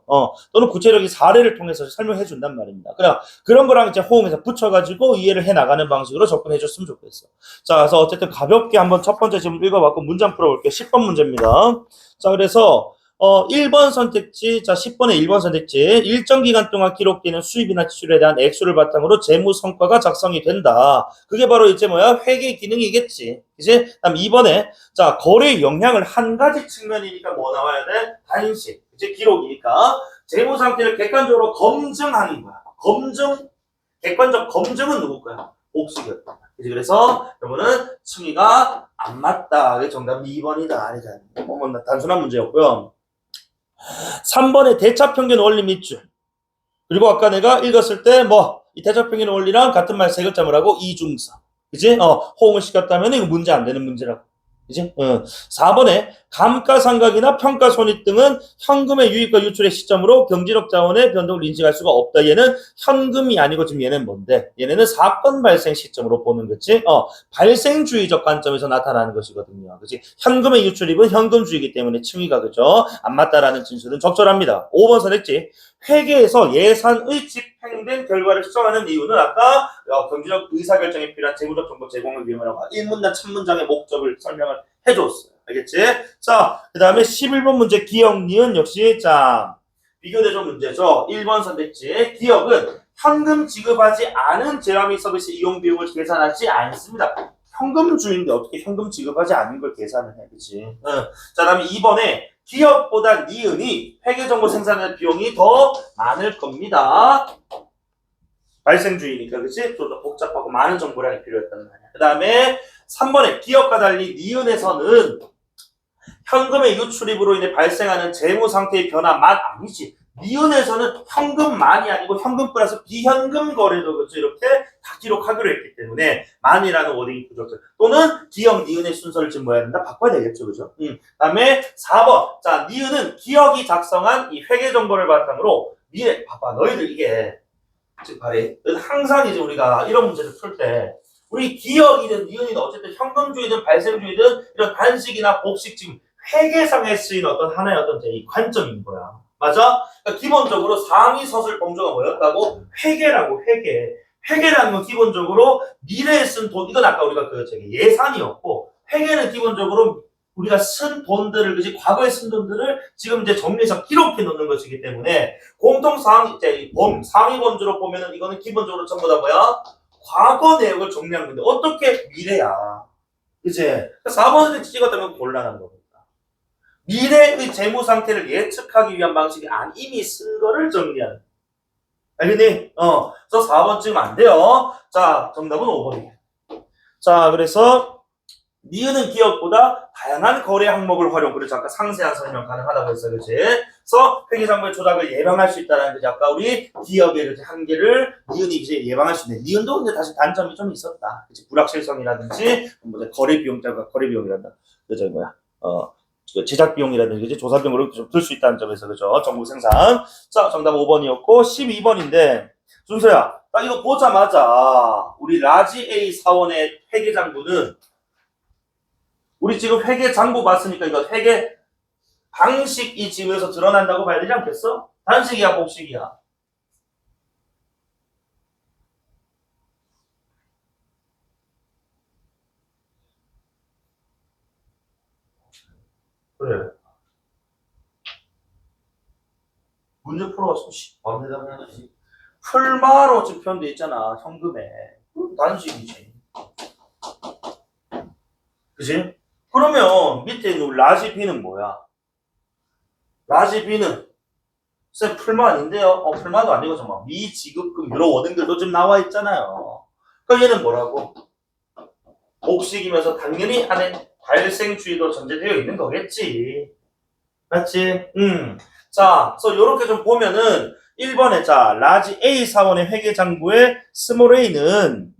또는 구체적인 사례를 통해서 설명해 준단 말입니다. 그냥 그런 거랑 이제 호응해서 붙여가지고 이해를 해 나가는 방식으로 접근해 줬으면 좋겠어. 자, 그래서 어쨌든 가볍게 한번 첫 번째 지문 읽어봤고 문장 풀어볼게요. 10번 문제입니다. 자, 그래서 1번 선택지, 10번에 1번 선택지, 일정 기간 동안 기록되는 수입이나 지출에 대한 액수를 바탕으로 재무 성과가 작성이 된다. 그게 바로 이제 회계 기능이겠지. 이제 다음 2번에, 거래의 영향을 한 가지 측면이니까 뭐 나와야 돼? 단식. 이제 기록이니까. 재무 상태를 객관적으로 검증하는 거야. 객관적 검증은 누구 거야? 복식이었다. 그래서, 여러분은 승희가 안 맞다. 그게 정답은 2번이다. 단순한 문제였고요. 3번의 대차평균 원리 밑줄. 그리고 아까 내가 읽었을 때 이 대차평균 원리랑 같은 말 세 글자를 하고 이중사. 그치? 호응을 시켰다면 이거 문제 안 되는 문제라고. 그치? 4번에 감가상각이나 평가손익 등은 현금의 유입과 유출의 시점으로 경제력 자원의 변동을 인식할 수가 없다. 얘는 현금이 아니고 지금 얘는 뭔데? 얘네는 사건 발생 시점으로 보는 거지. 발생주의적 관점에서 나타나는 것이거든요. 그치? 현금의 유출입은 현금주의이기 때문에 층위가 그죠? 안 맞다라는 진술은 적절합니다. 5번 선택지. 회계에서 예산의 집행된 결과를 수정하는 이유는 아까 경제적 의사결정에 필요한 재무적 정보 제공을 위함이라고 1문단 1000문장의 목적을 설명을 해줬어요. 알겠지? 자, 그 다음에 11번 문제 기억, 니은 역시 자 비교대조 문제죠. 1번 선택지. 기억은 현금 지급하지 않은 제휴 및 서비스 이용 비용을 계산하지 않습니다. 현금주인데 어떻게 현금 지급하지 않은 걸 계산을 해, 그치? 응. 자, 다음에 2번에 기업보다 니은이 회계정보 생산하는 비용이 더 많을 겁니다. 발생주의니까, 그치? 좀 더 복잡하고 많은 정보량이 필요했단 말이야. 그 다음에 3번에 기업과 달리 니은에서는 현금의 유출입으로 인해 발생하는 재무 상태의 변화만 아니지. 니은에서는 현금만이 아니고 현금 플러스 비현금 거래도 그렇죠. 이렇게 다 기록하기로 했기 때문에 만이라는 워딩이 부족해. 또는 기억 니은의 순서를 지금 뭐 해야 된다? 바꿔야 되겠죠. 그죠? 다음에 4번. 자, 니은은 기억이 작성한 이 회계 정보를 바탕으로 미래, 봐봐. 너희들 이게 지금 말해. 항상 이제 우리가 이런 문제를 풀 때 우리 기억이든 니은이든 어쨌든 현금주의든 발생주의든 이런 단식이나 복식 지금 회계상에 쓰인 어떤 하나의 어떤 이 관점인 거야. 맞아? 그러니까 기본적으로 상위 서술 범주가 뭐였다고? 회계라고, 회계. 회계라는 건 기본적으로 미래에 쓴 돈, 이건 아까 우리가 그 저기 예산이었고, 회계는 기본적으로 우리가 쓴 돈들을, 그지? 과거에 쓴 돈들을 지금 이제 정리해서 기록해 놓는 것이기 때문에, 공통 상위, 이제 상위 범주로 보면은 이거는 기본적으로 전부 다 뭐야? 과거 내역을 정리한 건데, 어떻게 미래야? 그치? 4번을 찍었다면 곤란한 겁니다. 미래의 재무 상태를 예측하기 위한 방식이 아니 이미 쓴 거를 정리하는. 알겠니? 그래서 4번 찍으면 안 돼요. 자, 정답은 5번이에요. 자, 그래서 니은은 기업보다 다양한 거래 항목을 활용. 그래서 아까 상세한 설명 가능하다고 했어요. 그렇지? 그래서 회계장부의 조작을 예방할 수 있다는 거지. 아까 우리 기업의 한계를 니은이 이제 예방할 수 있는. 니은도 근데 다시 단점이 좀 있었다. 그치? 불확실성이라든지 뭐 거래 비용자가 거래 비용이란다. 그죠? 뭐야? 제작 비용이라든지 조사 비용으로 좀 들 수 있다는 점에서 그죠? 정보 생산. 자, 정답 5번이었고 12번인데 준서야, 딱 이거 보자마자 우리 라지 A 사원의 회계장부는 우리 지금 회계장부 봤으니까 이거 회계 방식이 지금 여기서 드러난다고 봐야 되지 않겠어? 단식이야, 복식이야? 그래. 문제 풀어가지고 바로 대답해야지. 풀마로 지금 표현돼 있잖아, 현금에. 단식이지. 그치? 그러면 밑에 있는 라지 B는 뭐야? 라지 B는 쌤 풀마 아닌데요? 풀마도 아니고 정말 미지급금 이런 워딩들도 좀 나와 있잖아요. 그러니까 얘는 뭐라고? 복식이면서 당연히 안에 발생주의도 전제되어 있는 거겠지. 맞지? 자, 그래서 요렇게 좀 보면은 1번에 자, 라지 A 사원의 회계장부의 스몰 a는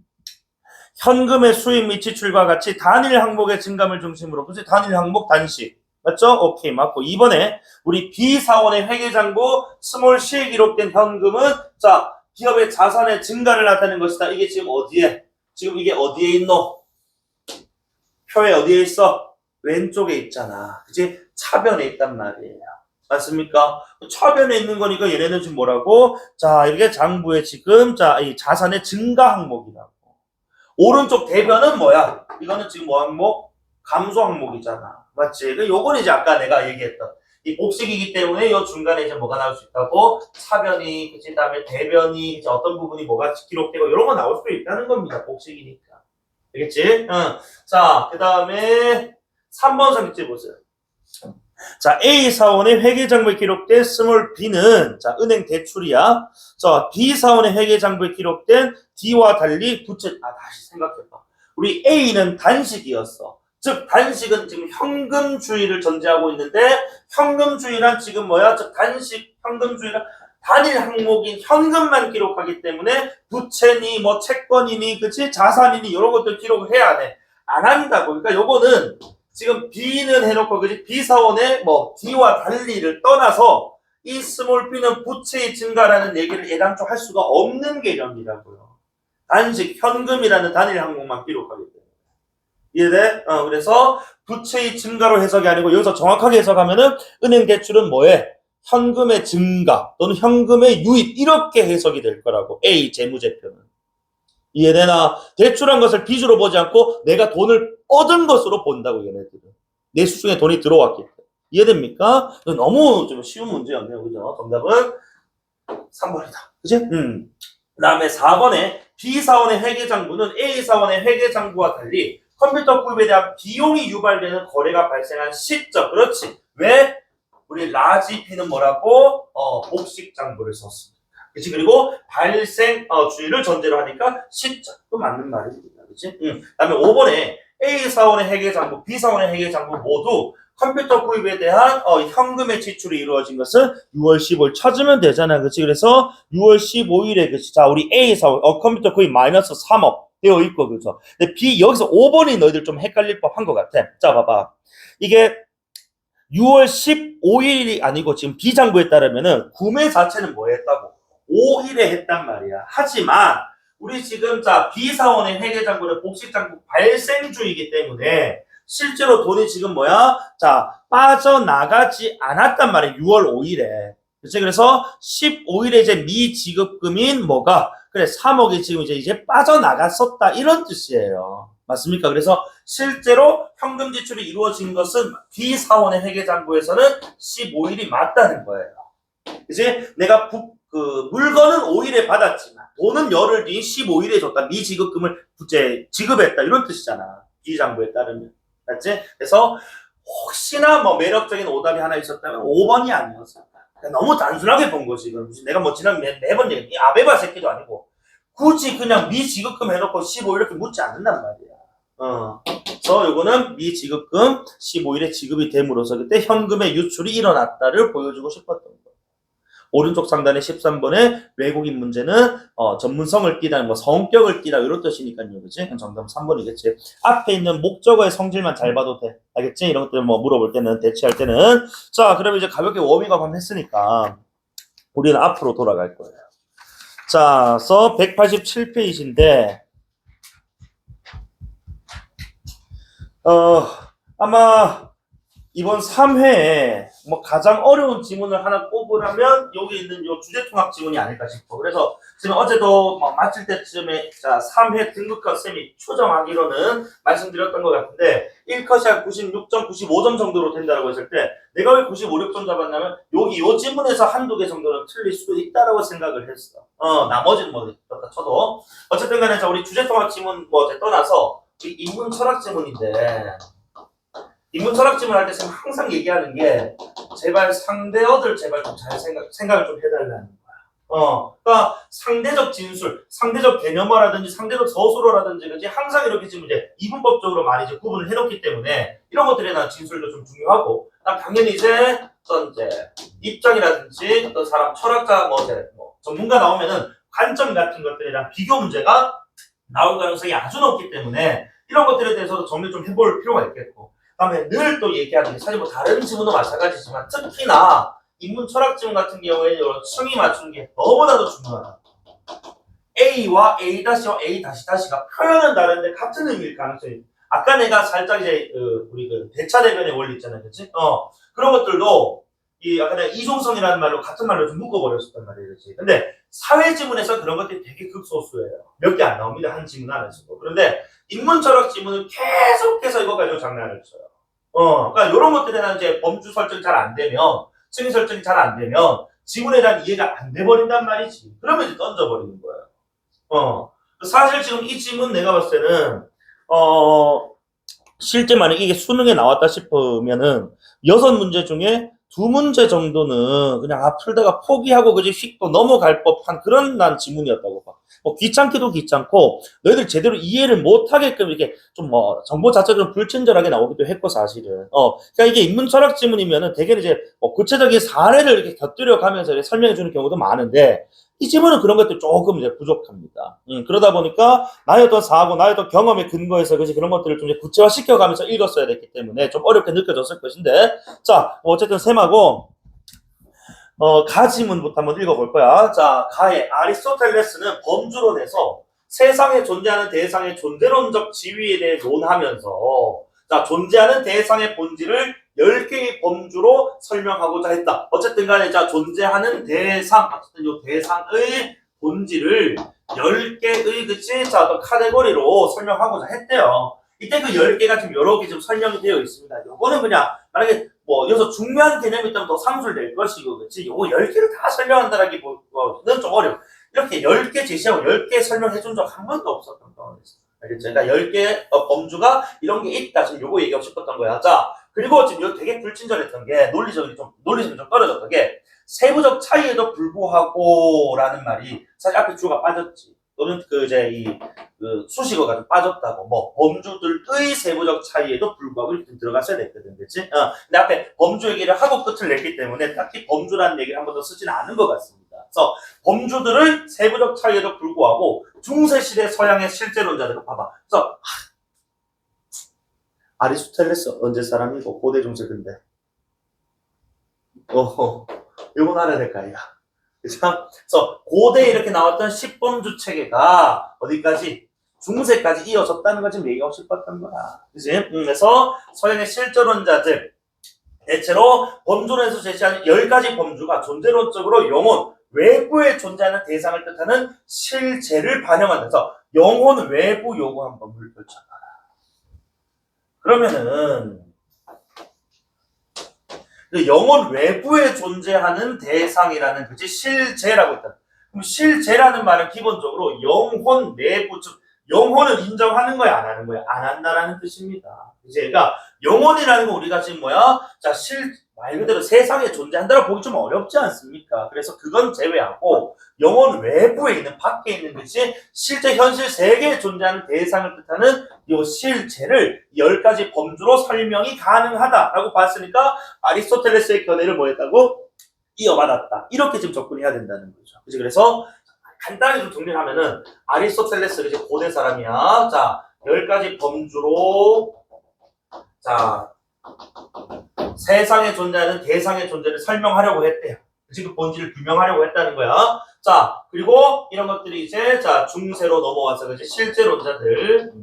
현금의 수입 및 지출과 같이 단일 항목의 증감을 중심으로, 그치? 단일 항목 단식. 맞죠? 오케이, 맞고. 2번에 우리 B 사원의 회계장부 스몰 C에 기록된 현금은 자, 기업의 자산의 증가를 나타내는 것이다. 이게 지금 어디에? 지금 이게 어디에 있노? 표에 어디에 있어? 왼쪽에 있잖아. 그치? 차변에 있단 말이에요. 맞습니까? 차변에 있는 거니까 얘네는 지금 뭐라고? 자, 이게 장부에 지금 자, 이 자산의 증가 항목이라고. 오른쪽 대변은 뭐야? 이거는 지금 뭐 항목? 감소 항목이잖아. 맞지? 요건 이제 아까 내가 얘기했던 이 복식이기 때문에 요 중간에 이제 뭐가 나올 수 있다고? 차변이, 그치? 다음에 대변이, 이제 어떤 부분이 뭐가 기록되고 이런 거 나올 수도 있다는 겁니다. 복식이니까. 알겠지? 자, 그 다음에 3번 선택지 보세요. 자, A 사원의 회계장부에 기록된 스몰 b는 자, 은행 대출이야. 자, B 사원의 회계장부에 기록된 D와 달리 부채. 다시 생각해봐. 우리 A는 단식이었어. 즉, 단식은 지금 현금주의를 전제하고 있는데 현금주의란 지금 뭐야? 즉, 단식 현금주의란 단일 항목인 현금만 기록하기 때문에 부채니 뭐 채권이니 그치? 자산이니 이런 것들 기록을 해야 돼. 안 한다고. 그러니까 요거는 지금 B는 해놓고 그지? B 사원의 뭐 D와 달리를 떠나서 이 스몰 b는 부채의 증가라는 얘기를 애당초 할 수가 없는 개념이라고요. 단식 현금이라는 단일 항목만 기록하기 때문에. 이해돼? 그래서 부채의 증가로 해석이 아니고 여기서 정확하게 해석하면은 은행 대출은 뭐해? 현금의 증가 또는 현금의 유입 이렇게 해석이 될 거라고. A 재무제표는. 이해되나? 대출한 것을 빚으로 보지 않고 내가 돈을 얻은 것으로 본다고 얘네들은. 내수중에 돈이 들어왔기 때문에. 이해됩니까? 너무 좀 쉬운 문제였네요. 그죠? 정답은 3번이다. 그치? 그 다음에 4번에 B사원의 회계장부는 A사원의 회계장부와 달리 컴퓨터 구입에 대한 비용이 유발되는 거래가 발생한 시점. 그렇지. 왜? 우리 라지 P는 뭐라고? 복식장부를 썼습니다. 그치? 그리고 발생 주의를 전제로 하니까 시점. 또 맞는 말입니다. 그치? 그 다음에 5번에 A사원의 회계장부, B사원의 회계장부 모두 컴퓨터 구입에 대한 현금의 지출이 이루어진 것은 6월 15일 찾으면 되잖아. 그치? 그래서 6월 15일에 그치? 자, 우리 A사원 컴퓨터 구입 마이너스 3억 되어 있고 그죠? 근데 B 여기서 5번이 너희들 좀 헷갈릴 법한 것 같아. 자, 봐봐. 이게 6월 15일이 아니고 지금 B장부에 따르면은 구매 자체는 뭐 했다고? 5일에 했단 말이야. 하지만 우리 지금 자 B사원의 회계장부는 복식장부 발생주이기 때문에 실제로 돈이 지금 뭐야? 자, 빠져나가지 않았단 말이야. 6월 5일에. 그치? 그래서 15일에 이제 미지급금인 뭐가? 그래, 3억이 지금 이제 빠져나갔었다. 이런 뜻이에요. 맞습니까? 그래서 실제로 현금 지출이 이루어진 것은 B사원의 회계장부에서는 15일이 맞다는 거예요. 그치? 내가 물건은 5일에 받았지만 돈은 열흘 뒤 15일에 줬다. 미지급금을 지급했다. 이런 뜻이잖아. B장부에 따르면. 맞지? 그래서 혹시나 뭐 매력적인 오답이 하나 있었다면 5번이 아니었어. 너무 단순하게 본 거지. 이건 내가 뭐 지난 매번 얘기 아베바 새끼도 아니고 굳이 그냥 미지급금 해놓고 15일 이렇게 묻지 않는단 말이야. 그래서 요거는 미지급금 15일에 지급이 됨으로써 그때 현금의 유출이 일어났다를 보여주고 싶었던 거. 오른쪽 상단의 13번의 외국인 문제는 전문성을 띠다, 뭐 성격을 띠다 이런 뜻이니까요, 그치? 정답은 3번이겠지. 앞에 있는 목적어의 성질만 잘 봐도 돼, 알겠지? 이런 것들 뭐 물어볼 때는 대체할 때는 자, 그러면 이제 가볍게 워밍업 한번 했으니까 우리는 앞으로 돌아갈 거예요. 자, 서 187페이지인데 아마 이번 3회에 뭐 가장 어려운 지문을 하나 꼽으라면 여기 있는 요 주제통합 지문이 아닐까 싶어. 그래서 지금 어제도 뭐 마칠 때쯤에 자 3회 등급컷 쌤이 추정하기로는 말씀드렸던 것 같은데 1컷이 한 96점, 95점 정도로 된다고 했을 때 내가 왜 95, 6점 잡았냐면 여기 요 지문에서 한두 개 정도는 틀릴 수도 있다라고 생각을 했어. 나머지는 뭐 그렇다 쳐도 어쨌든 간에 자 우리 주제통합 지문 뭐 이제 떠나서 이 인문 철학 지문인데 인문 철학 지문 할 때 지금 항상 얘기하는 게 제발 상대어들 제발 좀 잘 생각을 좀 해달라는 거야. 그러니까 상대적 진술, 상대적 개념어라든지 상대적 서술어라든지 그지 항상 이렇게 지금 이제 이분법적으로 많이 이제 구분을 해놓기 때문에 이런 것들에 대한 진술도 좀 중요하고, 당연히 이제 어떤 이제 입장이라든지 어떤 사람 철학자 뭐 전문가 나오면은 관점 같은 것들에 대한 비교 문제가 나올 가능성이 아주 높기 때문에 이런 것들에 대해서도 정리 좀 해볼 필요가 있겠고. 그다음에 늘 또 얘기하는 게 사실 뭐 다른 지문도 마찬가지지만 특히나 인문 철학 지문 같은 경우에 층이 맞추는 게 너무나도 중요하다. A와 A-와 A-가 표현은 다른데 같은 의미일 가능성이. 아까 내가 살짝 이제 우리 대차 대변의 원리 있잖아요, 그렇지? 그런 것들도 이 아까 내가 이종성이라는 말로 같은 말로 좀 묶어버렸었단 말이에요, 그렇지? 근데 사회 지문에서 그런 것들이 되게 극소수예요. 몇 개 안 나옵니다, 한 지문 안에서도. 그런데 인문 철학 지문은 계속해서 이거 가지고 장난을 쳐요. 그러니까 이런 것들에 대한 이제 범주 설정이 잘 안 되면, 층위 설정이 잘 안 되면 지문에 대한 이해가 안 돼버린단 말이지. 그러면 이제 던져버리는 거예요. 사실 지금 이 지문 내가 봤을 때는 실제 만약에 이게 수능에 나왔다 싶으면은 6문제 중에 2문제 정도는 그냥 풀다가 포기하고 그지 휙 또 넘어갈 법한 그런 난 지문이었다고 봐. 뭐 귀찮기도 귀찮고 너희들 제대로 이해를 못하게끔 이렇게 좀 뭐 정보 자체가 좀 불친절하게 나오기도 했고 사실은. 그러니까 이게 인문 철학 지문이면은 대개는 이제 뭐 구체적인 사례를 이렇게 곁들여 가면서 설명해 주는 경우도 많은데 이 지문은 그런 것들 조금 이제 부족합니다. 그러다 보니까 나의 어떤 사고, 나의 어떤 경험에 근거해서 그런 것들을 좀 이제 구체화시켜 가면서 읽었어야 됐기 때문에 좀 어렵게 느껴졌을 것인데, 자, 어쨌든 셈하고, 가 지문부터 한번 읽어볼 거야. 자, 가에 아리스토텔레스는 범주론에서 세상에 존재하는 대상의 존재론적 지위에 대해 논하면서 자, 존재하는 대상의 본질을 10개의 범주로 설명하고자 했다. 어쨌든 간에 자, 존재하는 대상, 어쨌든 이 대상의 본질을 10개의 그치? 자, 어떤 카테고리로 설명하고자 했대요. 이때 그 10개가 지금 여러 개 좀 설명이 되어 있습니다. 요거는 그냥 만약에 뭐 여기서 중요한 개념이 있다면 더 상술될 것이고 그렇지 요거 10개를 다 설명한다라기보다는 좀 어려워. 이렇게 10개 제시하고 10개 설명해 준 적 한 번도 없었던 거예요. 알겠죠? 그러니까 10개 범주가 이런 게 있다. 지금 요거 얘기하고 싶었던 거야. 자, 그리고 지금 이거 되게 불친절했던 게 논리적이 좀 떨어졌던 게 세부적 차이에도 불구하고 라는 말이 사실 앞에 주어가 빠졌지. 또는 그 이제 그 수식어가 좀 빠졌다고. 뭐 범주들의 세부적 차이에도 불구하고 이렇게 들어갔어야 됐거든. 그치? 근데 앞에 범주 얘기를 하고 끝을 냈기 때문에 딱히 범주라는 얘기를 한 번 더 쓰지는 않은 것 같습니다. 그래서 범주들의 세부적 차이에도 불구하고 중세시대 서양의 실제론자들을 봐봐. 그래서 아리스토텔레스 언제 사람이고 고대 중세인데 이건 알아야 될 거 아니야. 그래서 고대에 이렇게 나왔던 10범주 체계가 어디까지? 중세까지 이어졌다는 걸 지금 얘기하고 싶었던 거야. 그치? 그래서 서양의 실제론자들 대체로 범주론에서 제시하는 10가지 범주가 존재론적으로 영혼, 외부에 존재하는 대상을 뜻하는 실제를 반영하면서 영혼 외부 요구 한번 펼쳐봐라. 그러면은 영혼 외부에 존재하는 대상이라는 그치 실제라고 했다. 그럼 실제라는 말은 기본적으로 영혼 내부, 즉 영혼을 인정하는 거야 안 하는 거야? 안 한다라는 뜻입니다. 이제 그러니까 영혼이라는 거 우리가 지금 뭐야? 자, 말 그대로 세상에 존재한다고 보기 좀 어렵지 않습니까? 그래서 그건 제외하고 영혼 외부에 있는 밖에 있는 것이 실제 현실 세계에 존재하는 대상을 뜻하는 이 실제를 10가지 범주로 설명이 가능하다라고 봤으니까 아리스토텔레스의 견해를 뭐 했다고? 이어받았다. 이렇게 지금 접근해야 된다는 거죠. 그래서 간단히 좀 정리를 하면은 아리스토텔레스가 이제 고대 사람이야. 자, 10가지 범주로 자 세상에 존재하는 대상의 존재를 설명하려고 했대요. 지금 본질을 규명하려고 했다는 거야. 자, 그리고 이런 것들이 이제 자 중세로 넘어와서 그지 실제론자들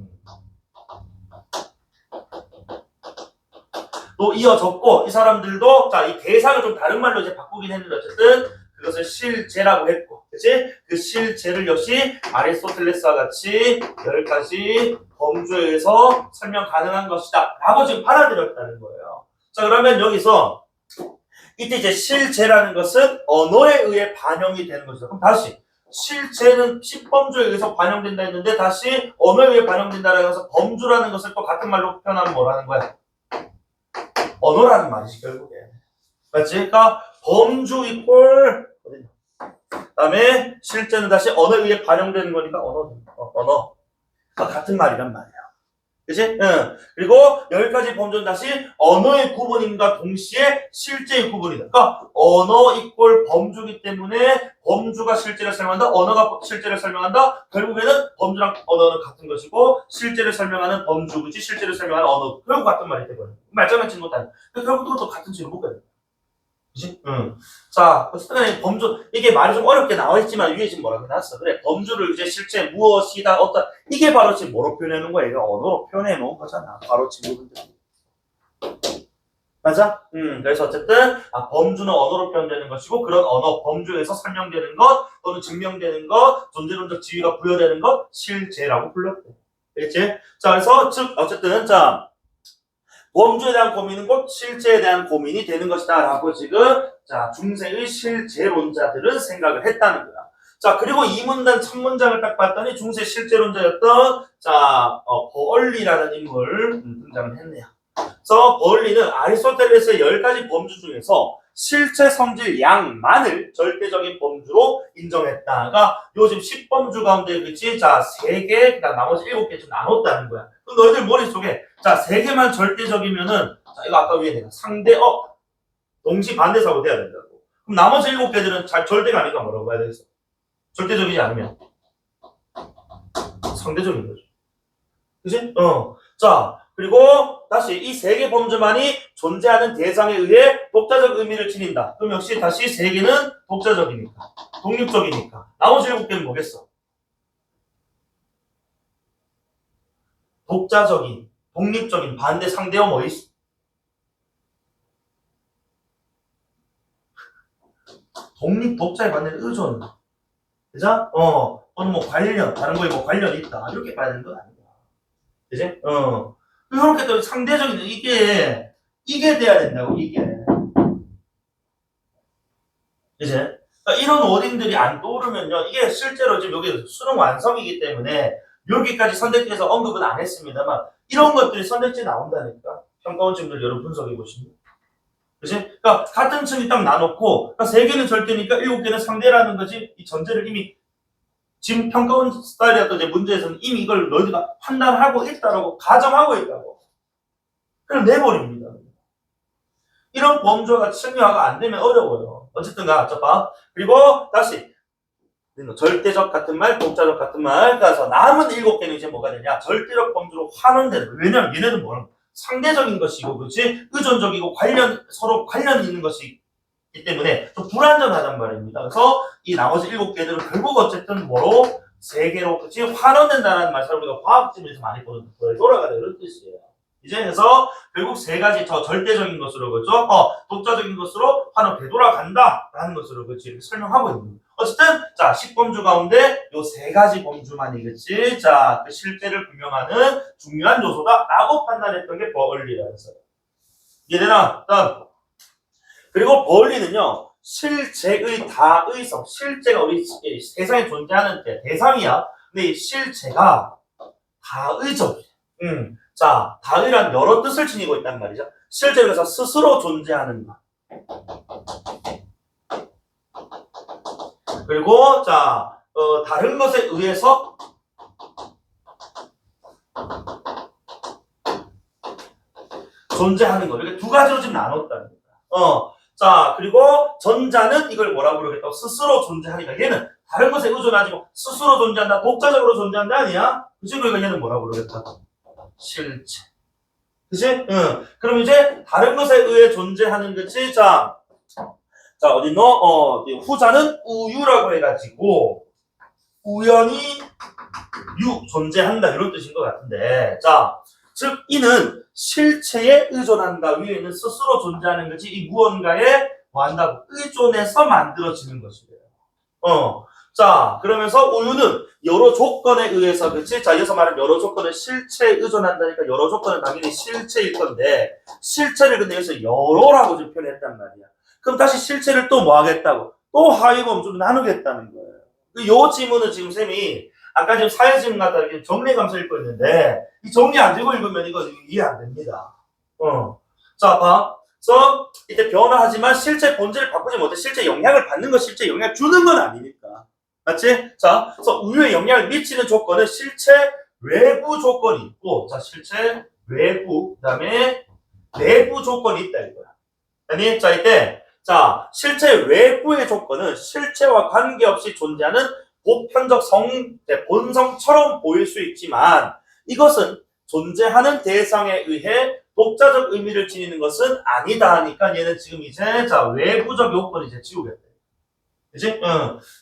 또 이어졌고 이 사람들도 자 이 대상을 좀 다른 말로 이제 바꾸긴 했는데 어쨌든 그것을 실제라고 했고, 그치? 그 실제를 역시 아리스토텔레스와 같이 10가지 범주에 의해서 설명 가능한 것이다. 라고 지금 받아들였다는 거예요. 자, 그러면 여기서 이때 이제 실제라는 것은 언어에 의해 반영이 되는 것이다. 그럼 다시 실제는 10범주에 의해서 반영된다 했는데 다시 언어에 의해 반영된다라고 해서 범주라는 것을 또 같은 말로 표현하면 뭐라는 거야? 언어라는 말이지 결국에. 맞지? 그러니까 범주 이퀄 그다음에 실제는 다시 언어에 의해 반영되는 거니까 언어. 같은 말이란 말이야. 그치? 응. 그리고 10가지 범주는 다시 언어의 구분임과 동시에 실제의 구분이다. 그러니까 언어 이퀄 범주기 때문에 범주가 실제를 설명한다. 언어가 실제를 설명한다. 결국에는 범주랑 언어는 같은 것이고 실제를 설명하는 범주, 그치? 실제를 설명하는 언어. 결국 같은 말이 되거든. 말장난 치는 것도 아니고. 결국 그것도 같은 질문 못 가요. 그치? 응. 자, 어쨌든 범주, 이게 말이 좀 어렵게 나와 있지만 위에 지금 뭐라고 해놨어. 그래, 범주를 이제 실제 무엇이다, 어떤, 이게 바로 지금 뭐로 표현하는 거야? 이거 언어로 표현해 놓은 거잖아. 바로 지금. 맞아? 그래서 어쨌든, 범주는 언어로 표현되는 것이고, 그런 언어, 범주에서 설명되는 것, 또는 증명되는 것, 존재론적 지위가 부여되는 것, 실제라고 불렀대. 알겠지? 자, 그래서, 즉, 어쨌든, 자, 범주에 대한 고민은 곧 실제에 대한 고민이 되는 것이다 라고 지금 자 중세의 실제론자들은 생각을 했다는 거야. 자 그리고 이 문단 첫 문장을 딱 봤더니 중세 실제론자였던 자 버얼리라는 인물 등장을 했네요. 그래서 버얼리는 아리스토텔레스의 10가지 범주 중에서 실체 성질 양만을 절대적인 범주로 인정했다가 요즘 10범주 가운데 그치? 자 3개 그다음 나머지 7개 좀 나눴다는 거야. 그럼 너희들 머릿속에 자 3개만 절대적이면은 자 이거 아까 위에 내가 상대 동시 반대사고 돼야 된다고. 그럼 나머지 7개들은 잘 절대가 아니까 뭐라고 해야 되겠어? 절대적이지 않으면 상대적인 거죠. 그치? 자 그리고 다시 이 3개 범주만이 존재하는 대상에 의해 독자적 의미를 지닌다. 그럼 역시 다시 3개는 독자적이니까, 독립적이니까. 나머지 7개는 뭐겠어? 독자적인, 독립적인, 반대 상대어 뭐 있어? 독립, 독자의 반대는 의존. 그죠? 또는 뭐 관련, 다른 거에 뭐 관련이 있다. 이렇게 봐야 되는 건 아니야. 그지? 이렇게 또 상대적인, 이게 돼야 된다고, 이게. 그지? 그러니까 이런 워딩들이 안 떠오르면요, 이게 실제로 지금 여기 수능 완성이기 때문에 여기까지 선택지에서 언급은 안 했습니다만, 이런 것들이 선택지에 나온다니까. 평가원 친구들 여러분 분석해 보시면. 그치? 그러니까 같은 층이 딱 나눴고, 그러니까 3개는 절대니까 7개는 상대라는 거지. 이 전제를 이미 지금 평가원 스타일이었던 이제 문제에서는 이미 이걸 너희가 판단하고 있다라고 가정하고 있다고. 그럼 내버립니다. 이런 범주가 측량화가 안 되면 어려워요. 어쨌든 봐. 그리고 다시 절대적 같은 말, 독자적 같은 말. 그래서 남은 7개는 이제 뭐가 되냐? 절대적 범주로 환원되는. 왜냐면 얘네는 뭐는 상대적인 것이고, 그렇지? 의존적이고 서로 관련 있는 것이기 때문에 좀 불안전하단 말입니다. 그래서 이 나머지 7개들은 결국 어쨌든 뭐로? 3개로, 그렇지? 환원된다는 말, 우리가 과학집에서 많이 보는 돌아가다 이런 뜻이에요. 이제 그래서 결국 3가지 저 절대적인 것으로, 그죠? 독자적인 것으로 환원 되돌아간다 라는 것으로, 그렇지? 설명하고 있는 거예요. 어쨌든 자 10범주 가운데 요 3가지 범주만이, 그치? 자, 그 실제를 분명하는 중요한 요소다 라고 판단했던 게 버얼리라는 거예요. 이해되나? 다음. 그리고 버얼리는요, 실제의 다의성, 실제가 우리 세상에 존재하는 대상이야. 근데 이 실제가 다의적이야. 자, 다의란 여러 뜻을 지니고 있단 말이죠. 실제로 그래서 스스로 존재하는 것. 그리고 자, 다른 것에 의해서 존재하는 거. 이렇게 2가지로 지금 나눴답니다. 자, 그리고 전자는 이걸 뭐라 부르겠다고? 스스로 존재하니까. 얘는 다른 것에 의존하지 고 스스로 존재한다, 독자적으로 존재한다 아니야? 그치? 그러니까 얘는 뭐라 부르겠다? 실체. 그치? 그럼 이제 다른 것에 의해 존재하는 거지. 자, 어딨노? 후자는 우유라고 해가지고 우연히 존재한다 이런 뜻인 것 같은데, 자, 즉 이는 실체에 의존한다. 위에는 스스로 존재하는 거지. 이 무언가에 뭐 한다고? 의존해서 만들어지는 것이래요. 자, 그러면서 우유는 여러 조건에 의해서, 그치? 자, 여기서 말하는 여러 조건은 실체에 의존한다니까 여러 조건은 당연히 실체일 건데, 실체를 근데 여기서 여러라고 좀 표현했단 말이야. 그럼 다시 실체를 또 뭐 하겠다고? 또 하위범주로 나누겠다는 거예요. 요 지문은 지금 쌤이 아까 지금 사회지문 갖다 이렇게 정리감서 읽고 있는데, 이 정리 안 되고 읽으면 이거 이해 안 됩니다. 자, 봐. 그래서 이때 변화하지만 실체 본질을 바꾸지 못해. 실제 영향을 받는 거, 실제 영향을 주는 건 아니니까. 맞지? 자, 그래서 우유에 영향을 미치는 조건은 실체 외부 조건이 있고, 자, 실체 외부, 그 다음에 내부 조건이 있다 이거야. 아니, 자, 이때, 자, 실체 외부의 조건은 실체와 관계없이 존재하는 보편적 본성처럼 보일 수 있지만, 이것은 존재하는 대상에 의해 독자적 의미를 지니는 것은 아니다 하니까 얘는 지금 이제, 자, 외부적 요건을 이제 지우겠다. 그치?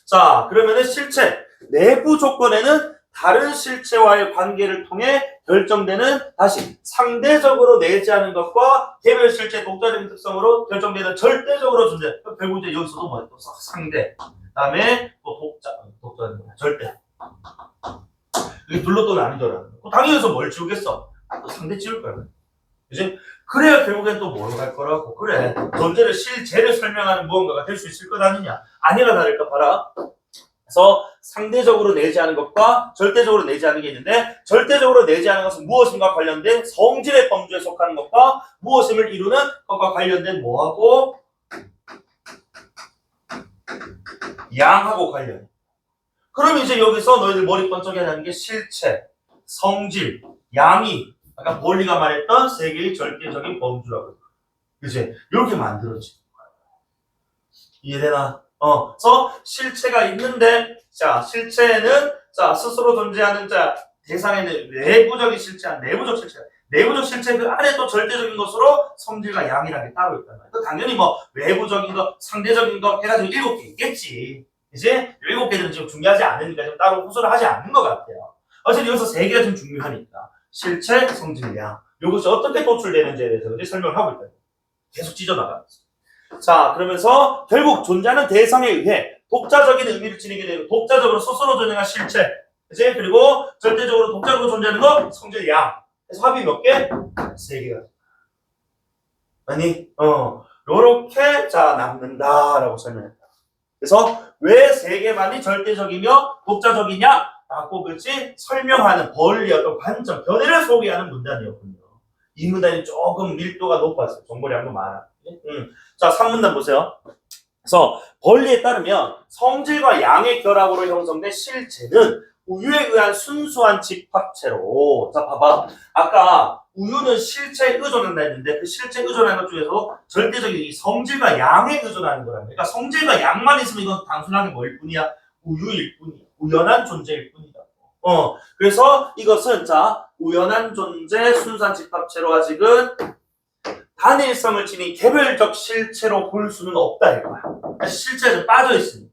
자, 그러면은 실체, 내부 조건에는 다른 실체와의 관계를 통해 결정되는, 다시 상대적으로 내재하는 것과 개별 실체 독자적인 특성으로 결정되는 절대적으로 존재. 결국 이제 여기서도 뭐야? 또 상대. 그 다음에 또 독자는 뭐야? 절대. 이게 둘로 또 나뉘더라. 당연히 여기서 뭘 지우겠어? 또 상대 지울 거야. 그치? 그래야 결국엔 또 뭐로 갈 거라고. 그래. 존재를, 실제를 설명하는 무언가가 될 수 있을 것 아니냐. 아니라 다를까 봐라. 그래서 상대적으로 내재하는 것과 절대적으로 내재하는 게 있는데, 절대적으로 내재하는 것은 무엇인가 관련된 성질의 범주에 속하는 것과 무엇임을 이루는 것과 관련된 뭐하고? 양하고 관련. 그럼 이제 여기서 너희들 머리 번쩍이 하는 게 실체, 성질, 양이 아까 볼리가 말했던 3개의 절대적인 범주라고. 그치? 이렇게 만들어진 거야. 이해되나? 그래서 실체가 있는데, 자, 실체는, 자, 스스로 존재하는, 자, 대상에는 내부적인 실체와 내부적 실체. 내부적 실체 그 안에 또 절대적인 것으로 성질과 양이라는 게 따로 있단 말이야. 당연히 뭐, 외부적인 것, 상대적인 것 해가지고 7개 있겠지. 이제 7개들은 지금 중요하지 않으니까 좀 따로 호소를 하지 않는 것 같아요. 어쨌든 여기서 3개가 좀 중요하니까. 실체, 성질, 양. 이것이 어떻게 도출되는지에 대해서 이제 설명을 하고 있다. 계속 찢어나가면서. 자, 그러면서 결국 존재하는 대상에 의해 독자적인 의미를 지니게 되고, 독자적으로 스스로 존재한 실체, 그치? 그리고 절대적으로 독자적으로 존재하는 거 성질 양. 그래서 합이 몇 개? 3개가. 아니, 요렇게 자 남는다라고 설명했다. 그래서 왜 3개만이 절대적이며 독자적이냐? 라고 그치? 설명하는 권리의 어떤 관점, 견해를 소개하는 문단이었군요. 이 문단이 조금 밀도가 높았어요. 정보량도 많아. 자, 3문단 보세요. 그래서 권리에 따르면 성질과 양의 결합으로 형성된 실체는 우유에 의한 순수한 집합체로. 자, 봐봐. 아까 우유는 실체에 의존한다 했는데 그 실체에 의존하는 것 중에서 절대적인 이 성질과 양에 의존하는 거란 말이야. 그러니까 성질과 양만 있으면 이건 단순하게 뭐일 뿐이야? 우유일 뿐이야. 우연한 존재일 뿐이다. 그래서 이것은 자, 우연한 존재 순수한 집합체로 아직은 단일성을 지닌 개별적 실체로 볼 수는 없다 이거야. 실체는 빠져 있으니까.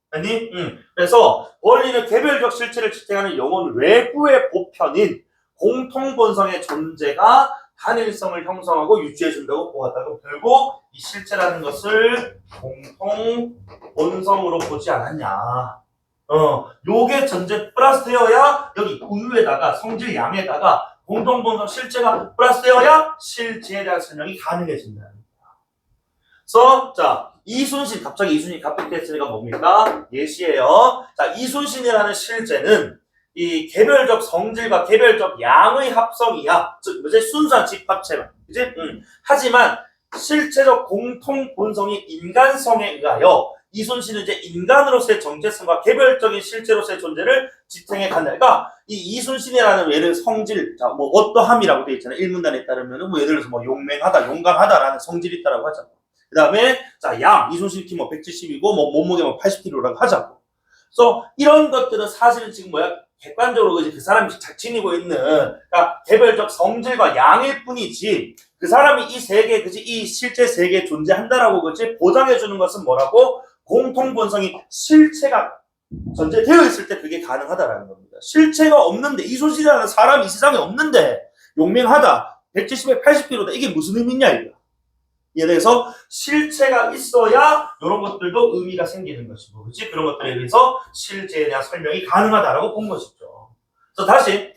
아니? 그래서 원리는 개별적 실체를 지탱하는 영혼 외부의 보편인 공통본성의 존재가 단일성을 형성하고 유지해준다고 보았다고. 결국 이 실체라는 것을 공통본성으로 보지 않았냐. 요게 전제 플러스 되어야 여기 우유에다가 성질 양에다가 공통본성 실체가 플러스 되어야 실체에 대한 설명이 가능해진다. 그래서 자, 이순신, 갑자기 이순신 갑자기 했으니까 뭡니까? 예시예요. 자, 이순신이라는 실체는 이 개별적 성질과 개별적 양의 합성이야. 즉, 뭐지? 순수한 집합체만. 그지? 하지만 실체적 공통 본성이 인간성에 의하여 이순신은 이제 인간으로서의 정체성과 개별적인 실체로서의 존재를 지탱해 간다. 그러니까 이 이순신이라는 예를 성질, 자, 뭐 어떠함이라고 되어 있잖아요. 일문단에 따르면은 뭐 예를 들어서 뭐 용맹하다, 용감하다라는 성질이 있다라고 하잖아. 그 다음에 자, 양, 이순신 키 뭐 170이고 뭐 몸무게 뭐 80kg라고 하자고. 그래서 이런 것들은 사실은 지금 뭐야? 객관적으로 그 사람이 지니고 있는 그러니까 개별적 성질과 양일 뿐이지 그 사람이 이 세계, 그지? 이 실제 세계에 존재한다라고 그지? 보장해 주는 것은 뭐라고? 공통 본성이 실체가 존재되어 있을 때 그게 가능하다라는 겁니다. 실체가 없는데 이순신이라는 사람이 이 세상에 없는데 용맹하다, 170에 80kg다. 이게 무슨 의미냐 이거. 이에 대해서 실체가 있어야 이런 것들도 의미가 생기는 것이고, 그렇지? 그런 것들에 대해서 실체에 대한 설명이 가능하다라고 본 것이죠. 그래서 다시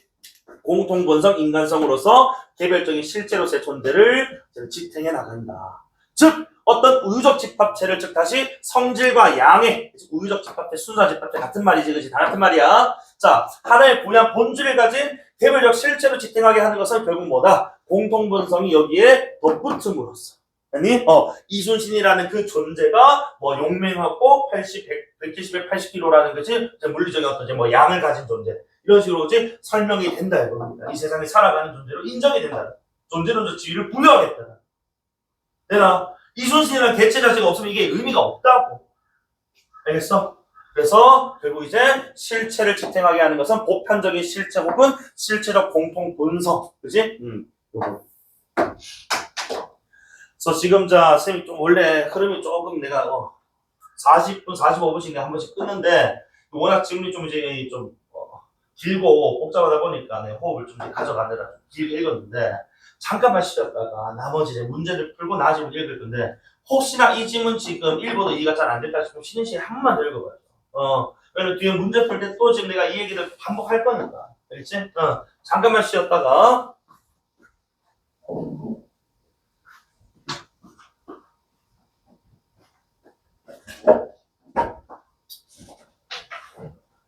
공통본성 인간성으로서 개별적인 실체로서의 존재를 지탱해 나간다. 즉 어떤 우유적 집합체를 즉 다시 성질과 양의 우유적 집합체, 순수한 집합체 같은 말이지, 그렇지? 다 같은 말이야. 자, 하나의 고유한 본질을 가진 개별적 실체로 지탱하게 하는 것은 결국 뭐다? 공통본성이 여기에 덧붙음으로써. 아니, 이순신이라는 그 존재가 뭐 용맹하고 170에 80kg라는 것이 물리적인 어떤 뭐 양을 가진 존재. 이런 식으로 이제 설명이 된다 이겁니다. 이 세상에 살아가는 존재로 인정이 된다. 존재론적 지위를 부여하겠다. 되나? 이순신이라는 개체 자체가 없으면 이게 의미가 없다고. 알겠어? 그래서 결국 이제 실체를 지탱하게 하는 것은 보편적인 실체 혹은 실체적 공통 본성. 그지? 요거. 그래서 지금 자, 쌤이 좀 원래 흐름이 조금 내가 40분, 45분씩 한 번씩 끊는데 워낙 질문이 좀 이제 좀 길고 복잡하다 보니까 내 호흡을 좀 가져가느라 길게 읽었는데 잠깐만 쉬었다가 나머지 이제 문제를 풀고 나중에 읽을 건데 혹시나 이 질문 지금 읽어도 이해가 잘 안 됐다 싶으면 쉬는 시간에 한 번만 더 읽어봐요. 왜냐면 뒤에 문제 풀 때 또 지금 내가 이 얘기를 반복할 거니까. 알겠지? 잠깐만 쉬었다가